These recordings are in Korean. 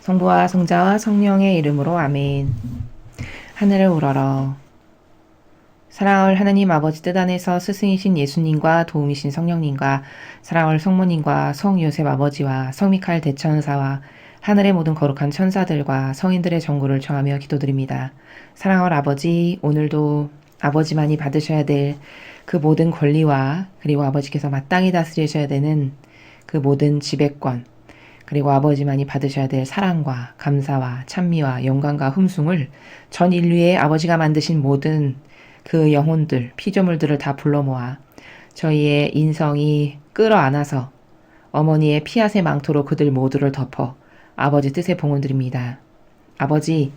성부와 성자와 성령의 이름으로 아멘. 하늘을 우러러. 사랑할 하나님 아버지 뜻 안에서 스승이신 예수님과 도움이신 성령님과 사랑할 성모님과 성요셉 아버지와 성미카엘 대천사와 하늘의 모든 거룩한 천사들과 성인들의 정구를 청하며 기도드립니다. 사랑할 아버지, 오늘도 아버지만이 받으셔야 될 그 모든 권리와 그리고 아버지께서 마땅히 다스리셔야 되는 그 모든 지배권, 그리고 아버지만이 받으셔야 될 사랑과 감사와 찬미와 영광과 흠숭을 전 인류의 아버지가 만드신 모든 그 영혼들, 피조물들을 다 불러 모아 저희의 인성이 끌어안아서 어머니의 피앗의 망토로 그들 모두를 덮어 아버지 뜻에 봉헌드립니다. 아버지,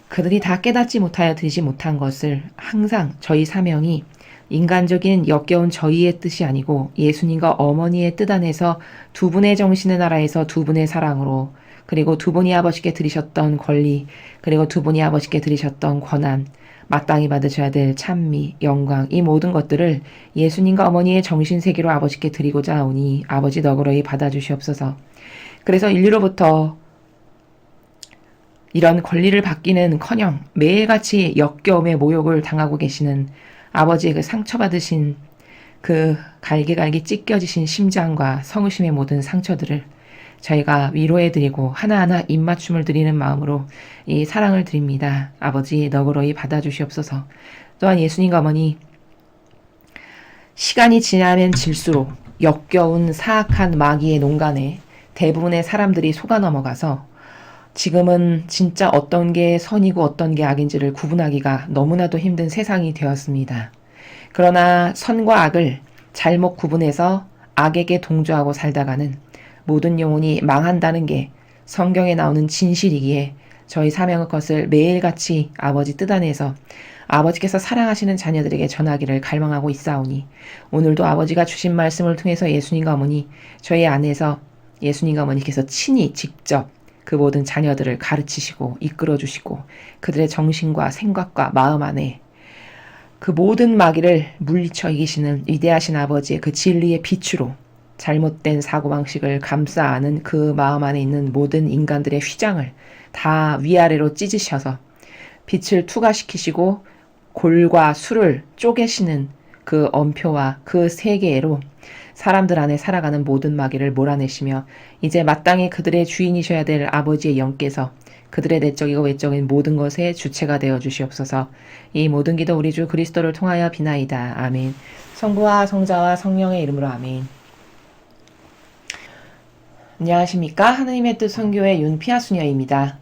그들이 다 깨닫지 못하여 드리지 못한 것을 항상 저희 사명이 인간적인 역겨운 저희의 뜻이 아니고 예수님과 어머니의 뜻 안에서 두 분의 정신의 나라에서 두 분의 사랑으로, 그리고 두 분이 아버지께 드리셨던 권리, 그리고 두 분이 아버지께 드리셨던 권한, 마땅히 받으셔야 될 찬미, 영광, 이 모든 것들을 예수님과 어머니의 정신세계로 아버지께 드리고자 하오니 아버지 너그러이 받아주시옵소서. 그래서 인류로부터 이런 권리를 받기는커녕 매일같이 역겨움의 모욕을 당하고 계시는 아버지의 그 상처받으신 그 갈기갈기 찢겨지신 심장과 성의심의 모든 상처들을 저희가 위로해드리고 하나하나 입맞춤을 드리는 마음으로 이 사랑을 드립니다. 아버지 너그러이 받아주시옵소서. 또한 예수님과 어머니, 시간이 지나면 질수록 역겨운 사악한 마귀의 농간에 대부분의 사람들이 속아 넘어가서 지금은 진짜 어떤 게 선이고 어떤 게 악인지를 구분하기가 너무나도 힘든 세상이 되었습니다. 그러나 선과 악을 잘못 구분해서 악에게 동조하고 살다가는 모든 영혼이 망한다는 게 성경에 나오는 진실이기에 저희 사명의 것을 매일같이 아버지 뜻 안에서 아버지께서 사랑하시는 자녀들에게 전하기를 갈망하고 있사오니 오늘도 아버지가 주신 말씀을 통해서 예수님과 어머니, 저희 안에서 예수님과 어머니께서 친히 직접 그 모든 자녀들을 가르치시고 이끌어주시고 그들의 정신과 생각과 마음 안에 그 모든 마귀를 물리쳐 이기시는 위대하신 아버지의 그 진리의 빛으로 잘못된 사고방식을 감싸 안은 그 마음 안에 있는 모든 인간들의 휘장을 다 위아래로 찢으셔서 빛을 투과시키시고 골과 술을 쪼개시는 그 엄표와 그 세계로 사람들 안에 살아가는 모든 마귀를 몰아내시며 이제 마땅히 그들의 주인이셔야 될 아버지의 영께서 그들의 내적이고 외적인 모든 것의 주체가 되어 주시옵소서. 이 모든 기도 우리 주 그리스도를 통하여 비나이다. 아멘. 성부와 성자와 성령의 이름으로 아멘. 안녕하십니까? 하느님의 뜻 선교의 윤피아수녀입니다.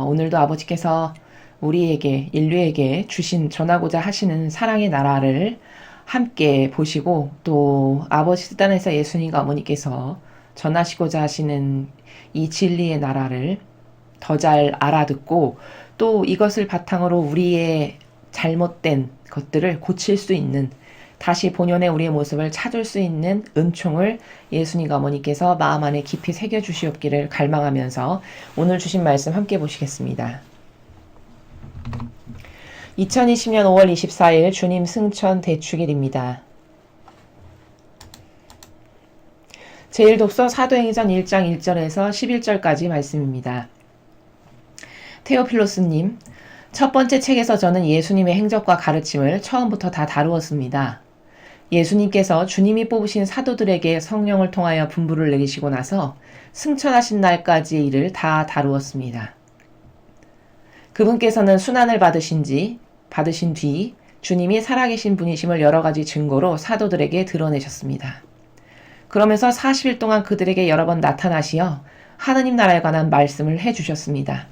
오늘도 아버지께서 우리에게, 인류에게 주신, 전하고자 하시는 사랑의 나라를 함께 보시고 또 아버지 뜻 안에서 예수님과 어머니께서 전하시고자 하시는 이 진리의 나라를 더 잘 알아듣고 또 이것을 바탕으로 우리의 잘못된 것들을 고칠 수 있는, 다시 본연의 우리의 모습을 찾을 수 있는 은총을 예수님과 어머니께서 마음 안에 깊이 새겨주시옵기를 갈망하면서 오늘 주신 말씀 함께 보시겠습니다. 2020년 5월 24일 주님 승천 대축일입니다. 제1독서 사도행전 1장 1절에서 11절까지 말씀입니다. 테오필로스님, 첫 번째 책에서 저는 예수님의 행적과 가르침을 처음부터 다 다루었습니다. 예수님께서 주님이 뽑으신 사도들에게 성령을 통하여 분부를 내리시고 나서 승천하신 날까지의 일을 다 다루었습니다. 그분께서는 순환을 받으신 뒤 주님이 살아계신 분이심을 여러 가지 증거로 사도들에게 드러내셨습니다. 그러면서 40일 동안 그들에게 여러 번 나타나시어 하느님 나라에 관한 말씀을 해주셨습니다.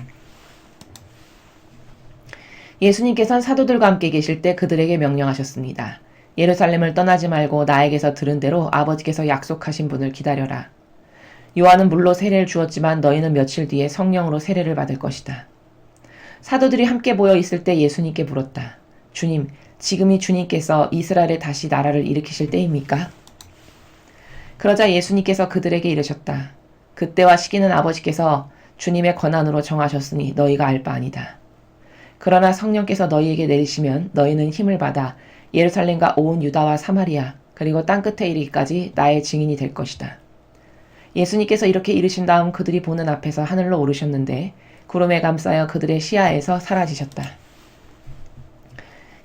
예수님께서는 사도들과 함께 계실 때 그들에게 명령하셨습니다. 예루살렘을 떠나지 말고 나에게서 들은 대로 아버지께서 약속하신 분을 기다려라. 요한은 물로 세례를 주었지만 너희는 며칠 뒤에 성령으로 세례를 받을 것이다. 사도들이 함께 모여 있을 때 예수님께 물었다. 주님, 지금이 주님께서 이스라엘에 다시 나라를 일으키실 때입니까? 그러자 예수님께서 그들에게 이르셨다. 그때와 시기는 아버지께서 주님의 권한으로 정하셨으니 너희가 알 바 아니다. 그러나 성령께서 너희에게 내리시면 너희는 힘을 받아 예루살렘과 온 유다와 사마리아 그리고 땅끝에 이르기까지 나의 증인이 될 것이다. 예수님께서 이렇게 이르신 다음 그들이 보는 앞에서 하늘로 오르셨는데 구름에 감싸여 그들의 시야에서 사라지셨다.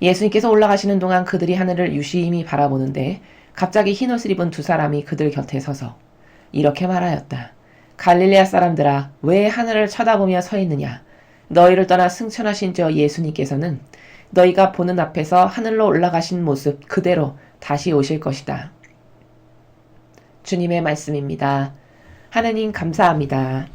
예수님께서 올라가시는 동안 그들이 하늘을 유심히 바라보는데 갑자기 흰옷을 입은 두 사람이 그들 곁에 서서 이렇게 말하였다. 갈릴레아 사람들아, 왜 하늘을 쳐다보며 서 있느냐? 너희를 떠나 승천하신 저 예수님께서는 너희가 보는 앞에서 하늘로 올라가신 모습 그대로 다시 오실 것이다. 주님의 말씀입니다. 하느님 감사합니다.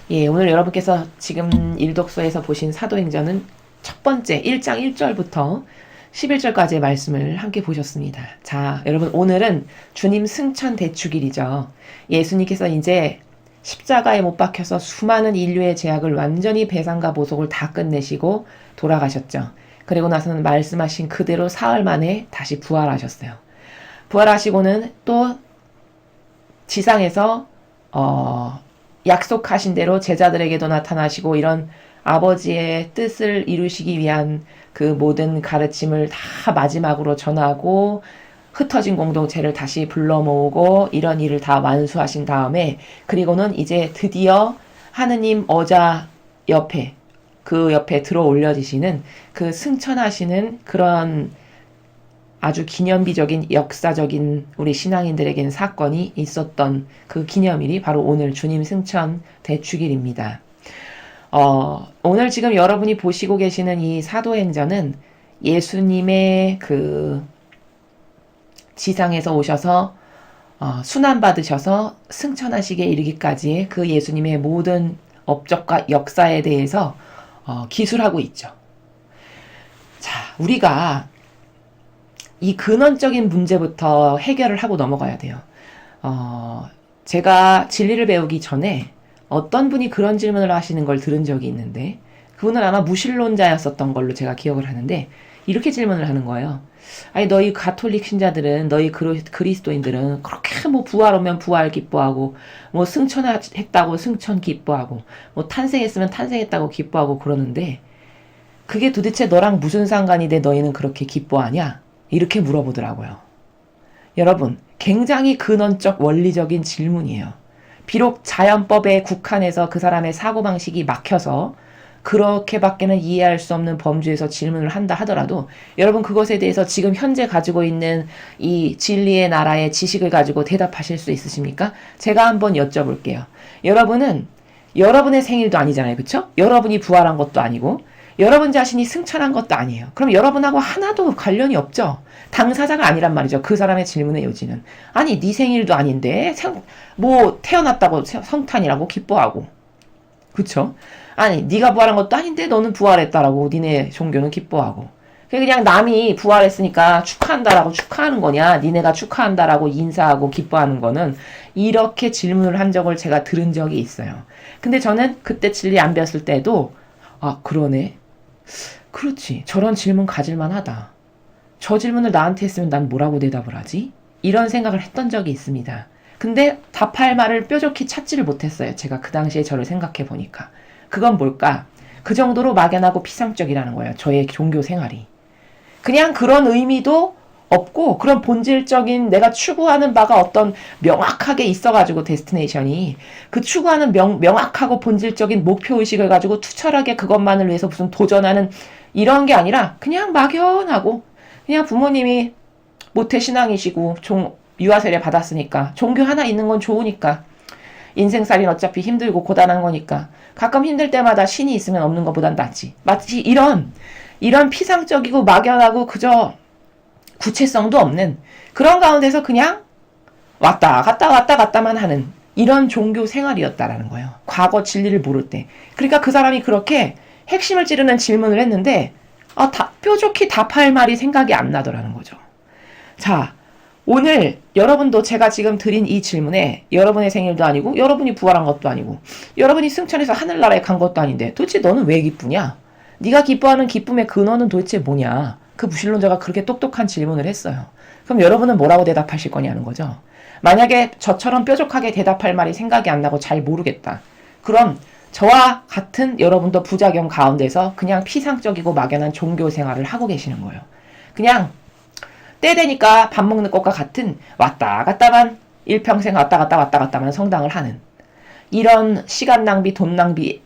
예, 오늘 여러분께서 지금 일독서에서 보신 사도행전은 첫 번째 1장 1절부터 11절까지의 말씀을 함께 보셨습니다. 자, 여러분 오늘은 주님 승천 대축일이죠. 예수님께서 이제 십자가에 못 박혀서 수많은 인류의 죄악을 완전히 배상과 보속을 다 끝내시고 돌아가셨죠. 그리고 나서는 말씀하신 그대로 사흘 만에 다시 부활하셨어요. 부활하시고는 또 지상에서 약속하신 대로 제자들에게도 나타나시고 이런 아버지의 뜻을 이루시기 위한 그 모든 가르침을 다 마지막으로 전하고 흩어진 공동체를 다시 불러 모으고 이런 일을 다 완수하신 다음에 그리고는 이제 드디어 하느님 어자 옆에 그 옆에 들어 올려지시는 그 승천하시는 그런 아주 기념비적인 역사적인 우리 신앙인들에게는 사건이 있었던 그 기념일이 바로 오늘 주님 승천 대축일입니다. 오늘 지금 여러분이 보시고 계시는 이 사도행전은 예수님의 그 지상에서 오셔서 순환받으셔서 승천하시게 이르기까지의 그 예수님의 모든 업적과 역사에 대해서 기술하고 있죠. 자, 우리가 이 근원적인 문제부터 해결을 하고 넘어가야 돼요. 제가 진리를 배우기 전에 어떤 분이 그런 질문을 하시는 걸 들은 적이 있는데 그분은 아마 무신론자였었던 걸로 제가 기억을 하는데 이렇게 질문을 하는 거예요. 아니 너희 가톨릭 신자들은 너희 그리스도인들은 그렇게 뭐 부활 오면 부활 기뻐하고 뭐 승천했다고 승천 기뻐하고 뭐 탄생했으면 탄생했다고 기뻐하고 그러는데 그게 도대체 너랑 무슨 상관이 돼 너희는 그렇게 기뻐하냐? 이렇게 물어보더라고요. 여러분 굉장히 근원적 원리적인 질문이에요. 비록 자연법에 국한해서 그 사람의 사고방식이 막혀서 그렇게밖에는 이해할 수 없는 범주에서 질문을 한다 하더라도 여러분 그것에 대해서 지금 현재 가지고 있는 이 진리의 나라의 지식을 가지고 대답하실 수 있으십니까? 제가 한번 여쭤볼게요. 여러분은 여러분의 생일도 아니잖아요. 그쵸? 여러분이 부활한 것도 아니고 여러분 자신이 승천한 것도 아니에요. 그럼 여러분하고 하나도 관련이 없죠. 당사자가 아니란 말이죠. 그 사람의 질문의 요지는. 아니 네 생일도 아닌데 뭐 태어났다고 성탄이라고 기뻐하고 그쵸? 아니 네가 부활한 것도 아닌데 너는 부활했다라고 니네 종교는 기뻐하고 그냥 남이 부활했으니까 축하한다라고 축하하는 거냐 니네가 축하한다라고 인사하고 기뻐하는 거는 이렇게 질문을 한 적을 제가 들은 적이 있어요. 근데 저는 그때 진리 안 배웠을 때도 아 그러네 그렇지 저런 질문 가질만 하다 저 질문을 나한테 했으면 난 뭐라고 대답을 하지? 이런 생각을 했던 적이 있습니다. 근데 답할 말을 뾰족히 찾지를 못했어요. 제가 그 당시에 저를 생각해 보니까. 그건 뭘까? 그 정도로 막연하고 피상적이라는 거예요. 저의 종교 생활이. 그냥 그런 의미도 없고 그런 본질적인 내가 추구하는 바가 어떤 명확하게 있어가지고 데스티네이션이 그 추구하는 명확하고 본질적인 목표의식을 가지고 투철하게 그것만을 위해서 무슨 도전하는 이런 게 아니라 그냥 막연하고 그냥 부모님이 모태신앙이시고 유아 세례 받았으니까 종교 하나 있는 건 좋으니까 인생살이는 어차피 힘들고 고단한 거니까 가끔 힘들 때마다 신이 있으면 없는 것보단 낫지. 마치 이런 피상적이고 막연하고 그저 구체성도 없는 그런 가운데서 그냥 왔다 갔다만 하는 이런 종교 생활이었다라는 거예요. 과거 진리를 모를 때. 그러니까 그 사람이 그렇게 핵심을 찌르는 질문을 했는데 뾰족히 답할 말이 생각이 안 나더라는 거죠. 자, 오늘 여러분도 제가 지금 드린 이 질문에 여러분의 생일도 아니고 여러분이 부활한 것도 아니고 여러분이 승천해서 하늘나라에 간 것도 아닌데 도대체 너는 왜 기쁘냐? 네가 기뻐하는 기쁨의 근원은 도대체 뭐냐? 그 무신론자가 그렇게 똑똑한 질문을 했어요. 그럼 여러분은 뭐라고 대답하실 거냐는 거죠. 만약에 저처럼 뾰족하게 대답할 말이 생각이 안 나고 잘 모르겠다. 그럼 저와 같은 여러분도 부작용 가운데서 그냥 피상적이고 막연한 종교 생활을 하고 계시는 거예요. 그냥 때 되니까 밥 먹는 것과 같은 왔다 갔다만 일평생 왔다 갔다만 성당을 하는 이런 시간 낭비, 돈 낭비,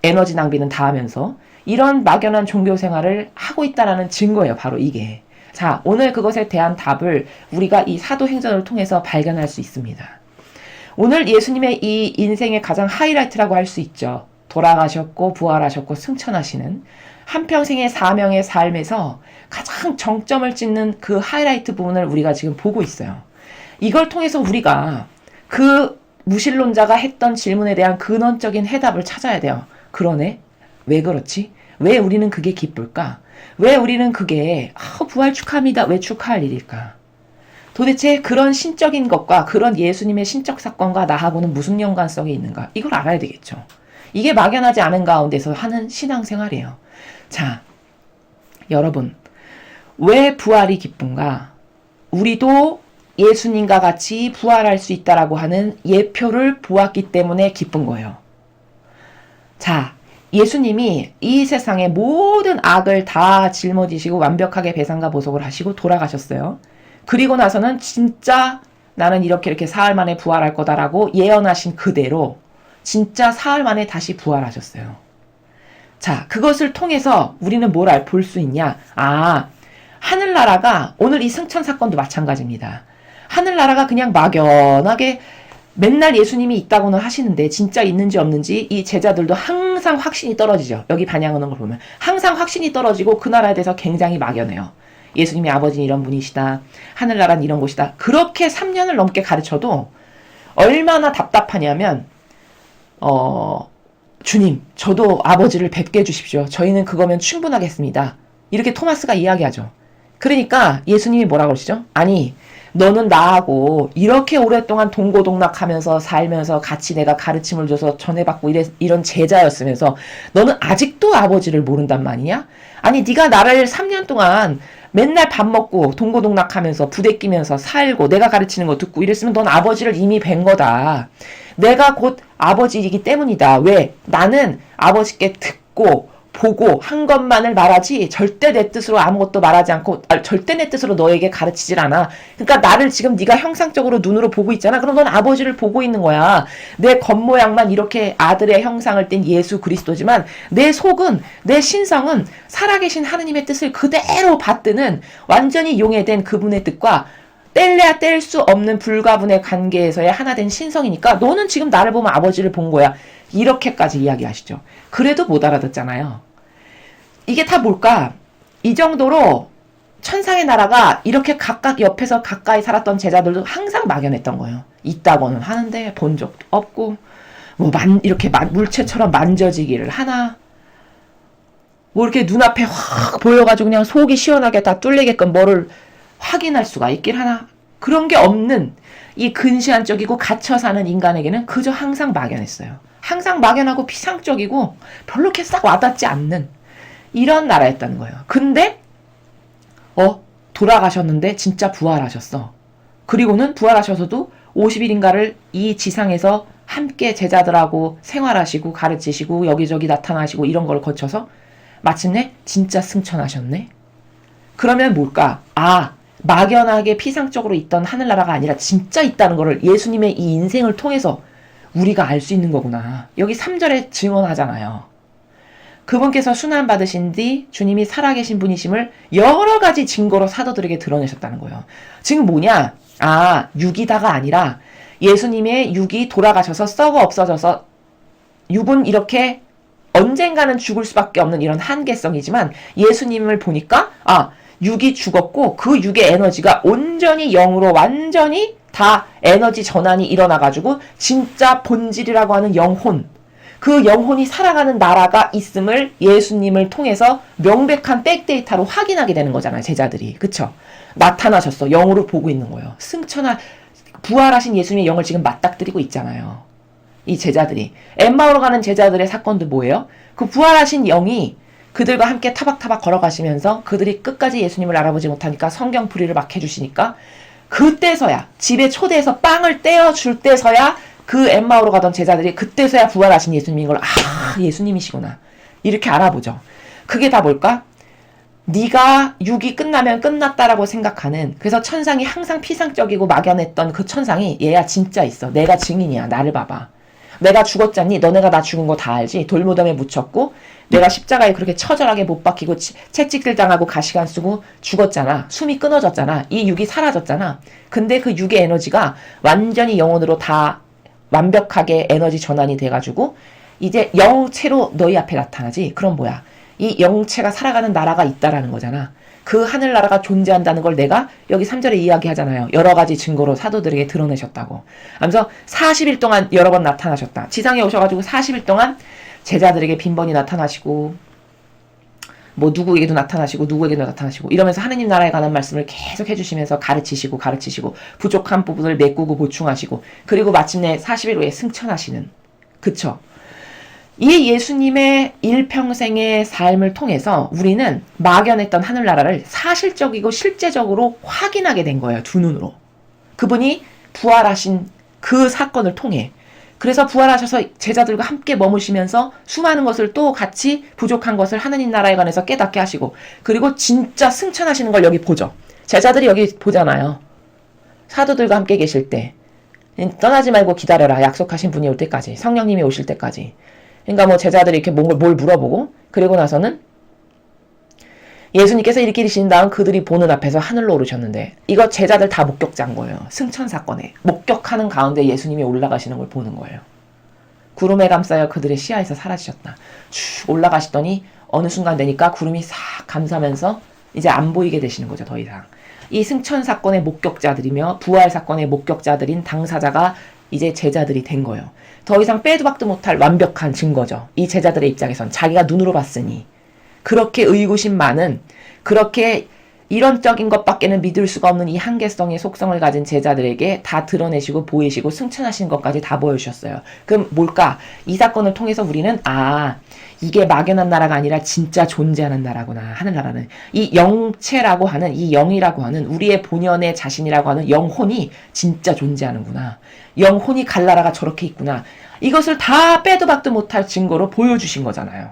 에너지 낭비는 다 하면서 이런 막연한 종교 생활을 하고 있다는 증거예요. 바로 이게. 자, 오늘 그것에 대한 답을 우리가 이 사도행전을 통해서 발견할 수 있습니다. 오늘 예수님의 이 인생의 가장 하이라이트라고 할 수 있죠. 돌아가셨고 부활하셨고 승천하시는 한평생의 사명의 삶에서 가장 정점을 찍는 그 하이라이트 부분을 우리가 지금 보고 있어요. 이걸 통해서 우리가 그 무신론자가 했던 질문에 대한 근원적인 해답을 찾아야 돼요. 그러네? 왜 그렇지? 왜 우리는 그게 기쁠까? 왜 우리는 그게 부활 축하합니다. 왜 축하할 일일까? 도대체 그런 신적인 것과 그런 예수님의 신적 사건과 나하고는 무슨 연관성이 있는가? 이걸 알아야 되겠죠. 이게 막연하지 않은 가운데서 하는 신앙생활이에요. 자, 여러분, 왜 부활이 기쁜가? 우리도 예수님과 같이 부활할 수 있다라고 하는 예표를 보았기 때문에 기쁜 거예요. 자, 예수님이 이 세상의 모든 악을 다 짊어지시고 완벽하게 배상과 보속을 하시고 돌아가셨어요. 그리고 나서는 진짜 나는 이렇게 사흘 만에 부활할 거다라고 예언하신 그대로 진짜 사흘 만에 다시 부활하셨어요. 자, 그것을 통해서 우리는 뭘 볼 수 있냐? 하늘나라가 오늘 이 승천 사건도 마찬가지입니다. 하늘나라가 그냥 막연하게 맨날 예수님이 있다고는 하시는데 진짜 있는지 없는지 이 제자들도 항상 확신이 떨어지죠. 여기 반영하는 걸 보면 항상 확신이 떨어지고 그 나라에 대해서 굉장히 막연해요. 예수님이 아버지는 이런 분이시다. 하늘나라는 이런 곳이다. 그렇게 3년을 넘게 가르쳐도 얼마나 답답하냐면 주님, 저도 아버지를 뵙게 해주십시오. 저희는 그거면 충분하겠습니다. 이렇게 토마스가 이야기하죠. 그러니까 예수님이 뭐라고 그러시죠? 아니, 너는 나하고 이렇게 오랫동안 동고동락하면서 살면서 같이 내가 가르침을 줘서 전해받고 이런 제자였으면서 너는 아직도 아버지를 모른단 말이냐? 아니, 네가 나를 3년 동안 맨날 밥 먹고 동고동락하면서 부대 끼면서 살고 내가 가르치는 거 듣고 이랬으면 넌 아버지를 이미 뵌 거다. 내가 곧 아버지이기 때문이다. 왜? 나는 아버지께 듣고 보고 한 것만을 말하지 절대 내 뜻으로 아무것도 말하지 않고 절대 내 뜻으로 너에게 가르치질 않아. 그러니까 나를 지금 네가 형상적으로 눈으로 보고 있잖아. 그럼 넌 아버지를 보고 있는 거야. 내 겉모양만 이렇게 아들의 형상을 띤 예수 그리스도지만 내 속은 내 신성은 살아계신 하느님의 뜻을 그대로 받드는 완전히 용해된 그분의 뜻과 뗄래야 뗄 수 없는 불가분의 관계에서의 하나 된 신성이니까 너는 지금 나를 보면 아버지를 본 거야. 이렇게까지 이야기하시죠. 그래도 못 알아듣잖아요. 이게 다 뭘까? 이 정도로 천상의 나라가 이렇게 각각 옆에서 가까이 살았던 제자들도 항상 막연했던 거예요. 있다고는 하는데 본 적도 없고 이렇게 물체처럼 만져지기를 하나 뭐 이렇게 눈앞에 확 보여가지고 그냥 속이 시원하게 다 뚫리게끔 뭐를 확인할 수가 있길 하나? 그런 게 없는 이 근시안적이고 갇혀 사는 인간에게는 그저 항상 막연했어요. 항상 막연하고 피상적이고 별로 이렇게 싹 와닿지 않는 이런 나라였다는 거예요. 근데 돌아가셨는데 진짜 부활하셨어. 그리고는 부활하셔서도 50일인가를 이 지상에서 함께 제자들하고 생활하시고 가르치시고 여기저기 나타나시고 이런 걸 거쳐서 마침내 진짜 승천하셨네. 그러면 뭘까? 막연하게 피상적으로 있던 하늘나라가 아니라 진짜 있다는 거를 예수님의 이 인생을 통해서 우리가 알 수 있는 거구나. 여기 3절에 증언하잖아요. 그분께서 순환 받으신 뒤 주님이 살아계신 분이심을 여러 가지 증거로 사도들에게 드러내셨다는 거예요. 지금 뭐냐? 육이다가 아니라 예수님의 육이 돌아가셔서 썩어 없어져서 육은 이렇게 언젠가는 죽을 수밖에 없는 이런 한계성이지만 예수님을 보니까 육이 죽었고 그 육의 에너지가 온전히 영으로 완전히 다 에너지 전환이 일어나가지고 진짜 본질이라고 하는 영혼, 그 영혼이 살아가는 나라가 있음을 예수님을 통해서 명백한 백데이터로 확인하게 되는 거잖아요. 제자들이. 그쵸? 나타나셨어. 영으로 보고 있는 거예요. 부활하신 예수님의 영을 지금 맞닥뜨리고 있잖아요. 이 제자들이. 엠마오로 가는 제자들의 사건도 뭐예요? 그 부활하신 영이 그들과 함께 타박타박 걸어가시면서 그들이 끝까지 예수님을 알아보지 못하니까 성경풀이를 막 해주시니까 그때서야 집에 초대해서 빵을 떼어줄 때서야 그 엠마오로 가던 제자들이 그때서야 부활하신 예수님인 걸 예수님이시구나 이렇게 알아보죠. 그게 다 뭘까? 네가 육이 끝나면 끝났다라고 생각하는, 그래서 천상이 항상 피상적이고 막연했던 그 천상이 얘야 진짜 있어. 내가 증인이야. 나를 봐봐. 내가 죽었잖니? 너네가 나 죽은 거 다 알지? 돌무덤에 묻혔고 내가 십자가에 그렇게 처절하게 못 박히고 채찍질 당하고 가시관 쓰고 죽었잖아. 숨이 끊어졌잖아. 이 육이 사라졌잖아. 근데 그 육의 에너지가 완전히 영혼으로 다 완벽하게 에너지 전환이 돼가지고 이제 영체로 너희 앞에 나타나지. 그럼 뭐야? 이 영체가 살아가는 나라가 있다라는 거잖아. 그 하늘나라가 존재한다는 걸 내가 여기 3절에 이야기하잖아요. 여러 가지 증거로 사도들에게 드러내셨다고. 하면서 40일 동안 여러 번 나타나셨다. 지상에 오셔가지고 40일 동안 제자들에게 빈번히 나타나시고 뭐 누구에게도 나타나시고 누구에게도 나타나시고 이러면서 하느님 나라에 관한 말씀을 계속 해주시면서 가르치시고 부족한 부분을 메꾸고 보충하시고 그리고 마침내 40일 후에 승천하시는, 그쵸? 이 예수님의 일평생의 삶을 통해서 우리는 막연했던 하늘나라를 사실적이고 실제적으로 확인하게 된 거예요. 두 눈으로. 그분이 부활하신 그 사건을 통해. 그래서 부활하셔서 제자들과 함께 머무시면서 수많은 것을 또 같이 부족한 것을 하느님 나라에 관해서 깨닫게 하시고, 그리고 진짜 승천하시는 걸 여기 보죠. 제자들이 여기 보잖아요. 사도들과 함께 계실 때 떠나지 말고 기다려라. 약속하신 분이 올 때까지, 성령님이 오실 때까지. 그러니까 뭐 제자들이 이렇게 뭘 물어보고, 그리고 나서는 예수님께서 이렇게 이르신 다음 그들이 보는 앞에서 하늘로 오르셨는데, 이거 제자들 다 목격자인 거예요. 승천 사건에 목격하는 가운데 예수님이 올라가시는 걸 보는 거예요. 구름에 감싸여 그들의 시야에서 사라지셨다. 쭉 올라가시더니 어느 순간 되니까 구름이 싹 감싸면서 이제 안 보이게 되시는 거죠. 더 이상. 이 승천 사건의 목격자들이며 부활 사건의 목격자들인 당사자가 이제 제자들이 된 거예요. 더 이상 빼도 박도 못할 완벽한 증거죠. 이 제자들의 입장에선 자기가 눈으로 봤으니. 그렇게 의구심 많은, 그렇게 이론적인 것밖에는 믿을 수가 없는 이 한계성의 속성을 가진 제자들에게 다 드러내시고 보이시고 승천하신 것까지 다 보여주셨어요. 그럼 뭘까? 이 사건을 통해서 우리는 이게 막연한 나라가 아니라 진짜 존재하는 나라구나. 하늘나라는 이 영체라고 하는, 이 영이라고 하는 우리의 본연의 자신이라고 하는 영혼이 진짜 존재하는구나. 영혼이 갈 나라가 저렇게 있구나. 이것을 다 빼도 박도 못할 증거로 보여주신 거잖아요.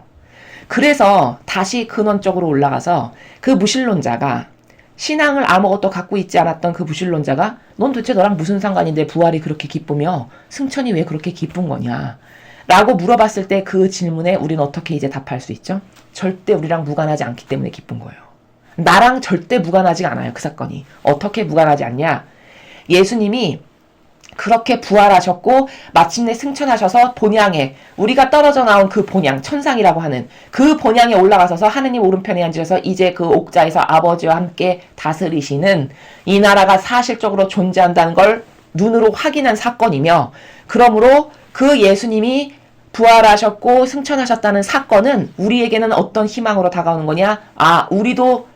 그래서 다시 근원적으로 올라가서 그 무신론자가, 신앙을 아무것도 갖고 있지 않았던 그 무신론자가 넌 도대체 너랑 무슨 상관인데 부활이 그렇게 기쁘며 승천이 왜 그렇게 기쁜 거냐 라고 물어봤을 때 그 질문에 우리는 어떻게 이제 답할 수 있죠? 절대 우리랑 무관하지 않기 때문에 기쁜 거예요. 나랑 절대 무관하지 않아요. 그 사건이. 어떻게 무관하지 않냐? 예수님이 그렇게 부활하셨고 마침내 승천하셔서 본향에, 우리가 떨어져 나온 그 본향, 천상이라고 하는 그 본향에 올라가셔서 하느님 오른편에 앉으셔서 이제 그 옥자에서 아버지와 함께 다스리시는 이 나라가 사실적으로 존재한다는 걸 눈으로 확인한 사건이며, 그러므로 그 예수님이 부활하셨고 승천하셨다는 사건은 우리에게는 어떤 희망으로 다가오는 거냐? 우리도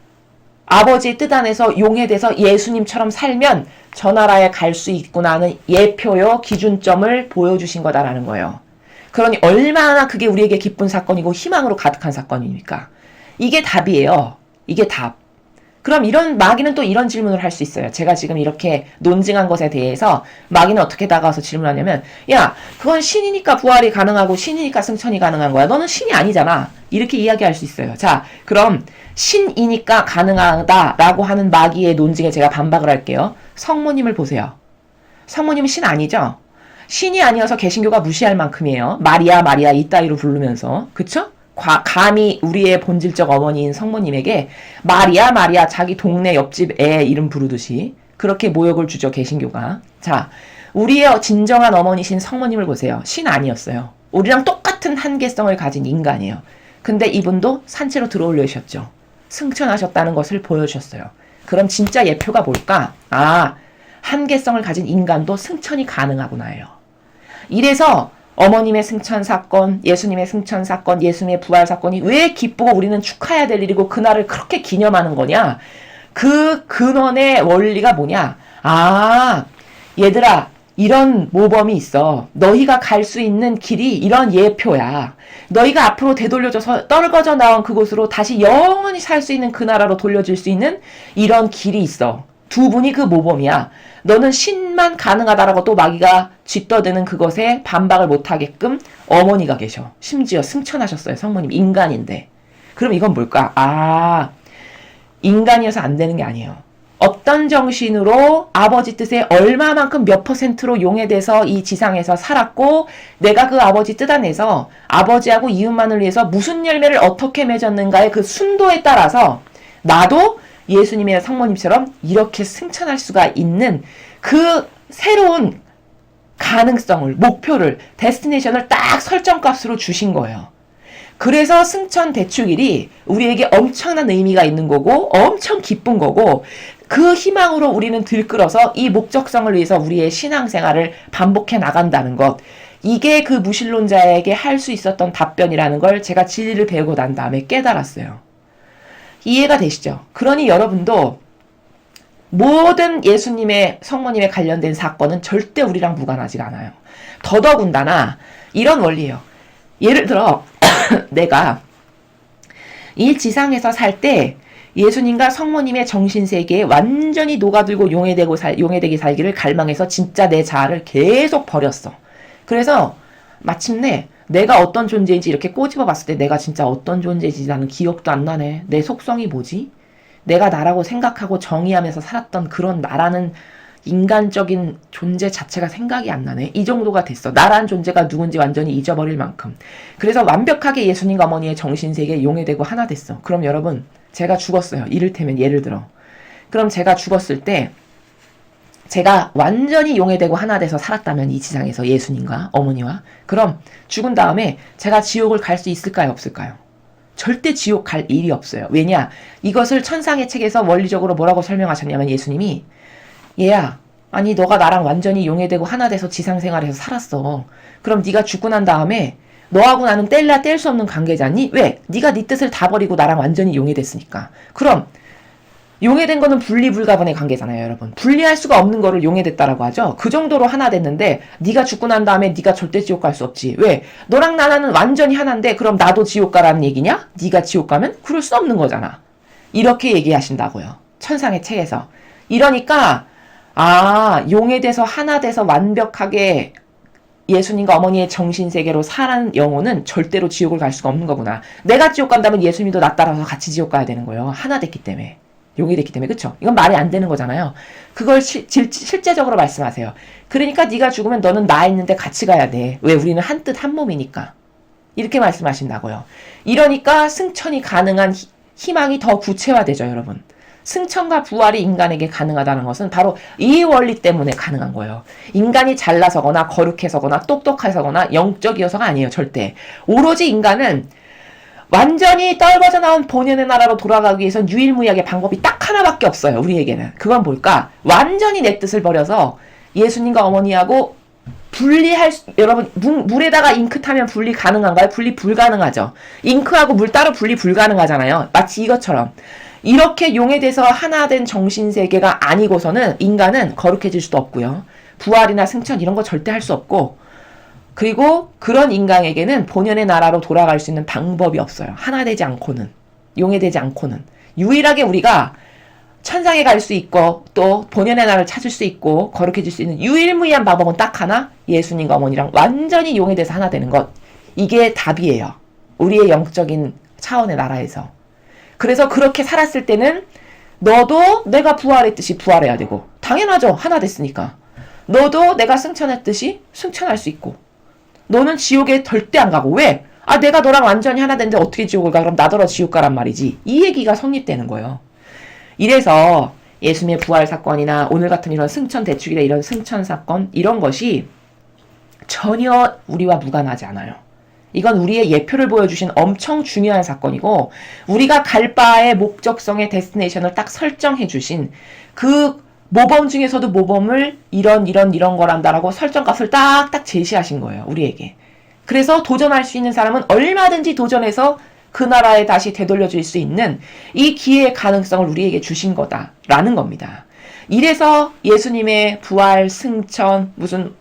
아버지의 뜻 안에서 용해돼서 예수님처럼 살면 저 나라에 갈 수 있구나 하는 예표요, 기준점을 보여주신 거다라는 거예요. 그러니 얼마나 그게 우리에게 기쁜 사건이고 희망으로 가득한 사건입니까? 이게 답이에요. 이게 답. 그럼 마귀는 또 이런 질문을 할 수 있어요. 제가 지금 이렇게 논증한 것에 대해서 마귀는 어떻게 다가와서 질문하냐면, 야, 그건 신이니까 부활이 가능하고 신이니까 승천이 가능한 거야. 너는 신이 아니잖아. 이렇게 이야기할 수 있어요. 자, 그럼 신이니까 가능하다라고 하는 마귀의 논증에 제가 반박을 할게요. 성모님을 보세요. 성모님은 신 아니죠? 신이 아니어서 개신교가 무시할 만큼이에요. 마리아, 마리아 이따위로 부르면서. 그쵸? 감히 우리의 본질적 어머니인 성모님에게 마리아, 마리아 자기 동네 옆집 애 이름 부르듯이 그렇게 모욕을 주죠, 개신교가. 자, 우리의 진정한 어머니신 성모님을 보세요. 신 아니었어요. 우리랑 똑같은 한계성을 가진 인간이에요. 근데 이분도 산채로 들어올려셨죠. 승천하셨다는 것을 보여주셨어요. 그럼 진짜 예표가 뭘까? 한계성을 가진 인간도 승천이 가능하구나예요. 이래서 어머님의 승천 사건, 예수님의 승천 사건, 예수님의 부활 사건이 왜 기쁘고 우리는 축하해야 될 일이고 그날을 그렇게 기념하는 거냐? 그 근원의 원리가 뭐냐? 얘들아, 이런 모범이 있어. 너희가 갈 수 있는 길이 이런 예표야. 너희가 앞으로 되돌려져서 떨궈져 나온 그곳으로 다시 영원히 살 수 있는 그 나라로 돌려질 수 있는 이런 길이 있어. 두 분이 그 모범이야. 너는 신만 가능하다라고 또 마귀가 쥐떠드는 그것에 반박을 못하게끔 어머니가 계셔. 심지어 승천하셨어요. 성모님 인간인데. 그럼 이건 뭘까? 아, 인간이어서 안 되는 게 아니에요. 어떤 정신으로 아버지 뜻에 얼마만큼 몇 %로 용해돼서 이 지상에서 살았고 내가 그 아버지 뜻 안에서 아버지하고 이웃만을 위해서 무슨 열매를 어떻게 맺었는가의 그 순도에 따라서 나도 예수님의 성모님처럼 이렇게 승천할 수가 있는 그 새로운 가능성을, 목표를, 데스티네이션을 딱 설정값으로 주신 거예요. 그래서 승천 대축일이 우리에게 엄청난 의미가 있는 거고 엄청 기쁜 거고 그 희망으로 우리는 들끓어서 이 목적성을 위해서 우리의 신앙생활을 반복해 나간다는 것. 이게 그 무신론자에게 할 수 있었던 답변이라는 걸 제가 진리를 배우고 난 다음에 깨달았어요. 이해가 되시죠? 그러니 여러분도 모든 예수님의 성모님에 관련된 사건은 절대 우리랑 무관하지가 않아요. 더더군다나 이런 원리예요. 예를 들어 내가 이 지상에서 살 때 예수님과 성모님의 정신세계에 완전히 녹아들고 용해되게 살기를 갈망해서 진짜 내 자아를 계속 버렸어. 그래서 마침내 내가 어떤 존재인지 이렇게 꼬집어 봤을 때 내가 진짜 어떤 존재인지 나는 기억도 안 나네. 내 속성이 뭐지? 내가 나라고 생각하고 정의하면서 살았던 그런 나라는 인간적인 존재 자체가 생각이 안 나네. 이 정도가 됐어. 나라는 존재가 누군지 완전히 잊어버릴 만큼. 그래서 완벽하게 예수님과 어머니의 정신세계에 용해되고 하나 됐어. 그럼 여러분, 제가 죽었어요. 이를테면 예를 들어. 그럼 제가 죽었을 때 제가 완전히 용해되고 하나 돼서 살았다면 이 지상에서 예수님과 어머니와 그럼 죽은 다음에 제가 지옥을 갈 수 있을까요? 없을까요? 절대 지옥 갈 일이 없어요. 왜냐? 이것을 천상의 책에서 원리적으로 뭐라고 설명하셨냐면 예수님이 얘야, 아니 너가 나랑 완전히 용해되고 하나 돼서 지상생활에서 살았어. 그럼 네가 죽고 난 다음에 너하고 나는 뗄래야 뗄 수 없는 관계잖니? 왜? 네가 네 뜻을 다 버리고 나랑 완전히 용해됐으니까. 그럼 용해된 거는 분리불가분의 관계잖아요, 여러분. 분리할 수가 없는 거를 용해됐다라고 하죠. 그 정도로 하나 됐는데 네가 죽고 난 다음에 네가 절대 지옥 갈 수 없지. 왜? 너랑 나는 완전히 하나인데 그럼 나도 지옥 가라는 얘기냐? 네가 지옥 가면 그럴 수 없는 거잖아. 이렇게 얘기하신다고요. 천상의 책에서. 이러니까 용해돼서 하나 돼서 완벽하게 예수님과 어머니의 정신세계로 살아는 영혼은 절대로 지옥을 갈 수가 없는 거구나. 내가 지옥 간다면 예수님도 나 따라서 같이 지옥 가야 되는 거예요. 하나 됐기 때문에. 용해됐기 때문에. 그쵸? 이건 말이 안 되는 거잖아요. 그걸 실제적으로 말씀하세요. 그러니까 네가 죽으면 너는 나 있는데 같이 가야 돼. 왜? 우리는 한 뜻 한 몸이니까. 이렇게 말씀하신다고요. 이러니까 승천이 가능한 희망이 더 구체화되죠, 여러분. 승천과 부활이 인간에게 가능하다는 것은 바로 이 원리 때문에 가능한 거예요. 인간이 잘나서거나 거룩해서거나 똑똑해서거나 영적이어서가 아니에요. 절대. 오로지 인간은 완전히 떨궈져 나온 본연의 나라로 돌아가기 위해선 유일무이하게 방법이 딱 하나밖에 없어요. 우리에게는. 그건 뭘까? 완전히 내 뜻을 버려서 예수님과 어머니하고 여러분 물에다가 잉크 타면 분리 가능한가요? 분리 불가능하죠. 잉크하고 물 따로 분리 불가능하잖아요. 마치 이것처럼. 이렇게 용해돼서 하나 된 정신세계가 아니고서는 인간은 거룩해질 수도 없고요. 부활이나 승천 이런 거 절대 할 수 없고 그리고 그런 인간에게는 본연의 나라로 돌아갈 수 있는 방법이 없어요. 하나 되지 않고는. 용해되지 않고는. 유일하게 우리가 천상에 갈 수 있고 또 본연의 나라를 찾을 수 있고 거룩해질 수 있는 유일무이한 방법은 딱 하나. 예수님과 어머니랑 완전히 용해돼서 하나 되는 것. 이게 답이에요. 우리의 영적인 차원의 나라에서. 그래서 그렇게 살았을 때는 너도 내가 부활했듯이 부활해야 되고 당연하죠. 하나 됐으니까. 너도 내가 승천했듯이 승천할 수 있고 너는 지옥에 절대 안 가고 왜? 내가 너랑 완전히 하나 됐는데 어떻게 지옥을 가? 그럼 나더러 지옥 가란 말이지. 이 얘기가 성립되는 거예요. 이래서 예수님의 부활 사건이나 오늘 같은 이런 승천 대축이나 이런 승천 사건 이런 것이 전혀 우리와 무관하지 않아요. 이건 우리의 예표를 보여주신 엄청 중요한 사건이고 우리가 갈 바의 목적성의 데스티네이션을 딱 설정해 주신 그 모범 중에서도 모범을 이런 거란다라고 설정값을 딱딱 제시하신 거예요. 우리에게. 그래서 도전할 수 있는 사람은 얼마든지 도전해서 그 나라에 다시 되돌려줄 수 있는 이 기회의 가능성을 우리에게 주신 거다라는 겁니다. 이래서 예수님의 부활, 승천, 무슨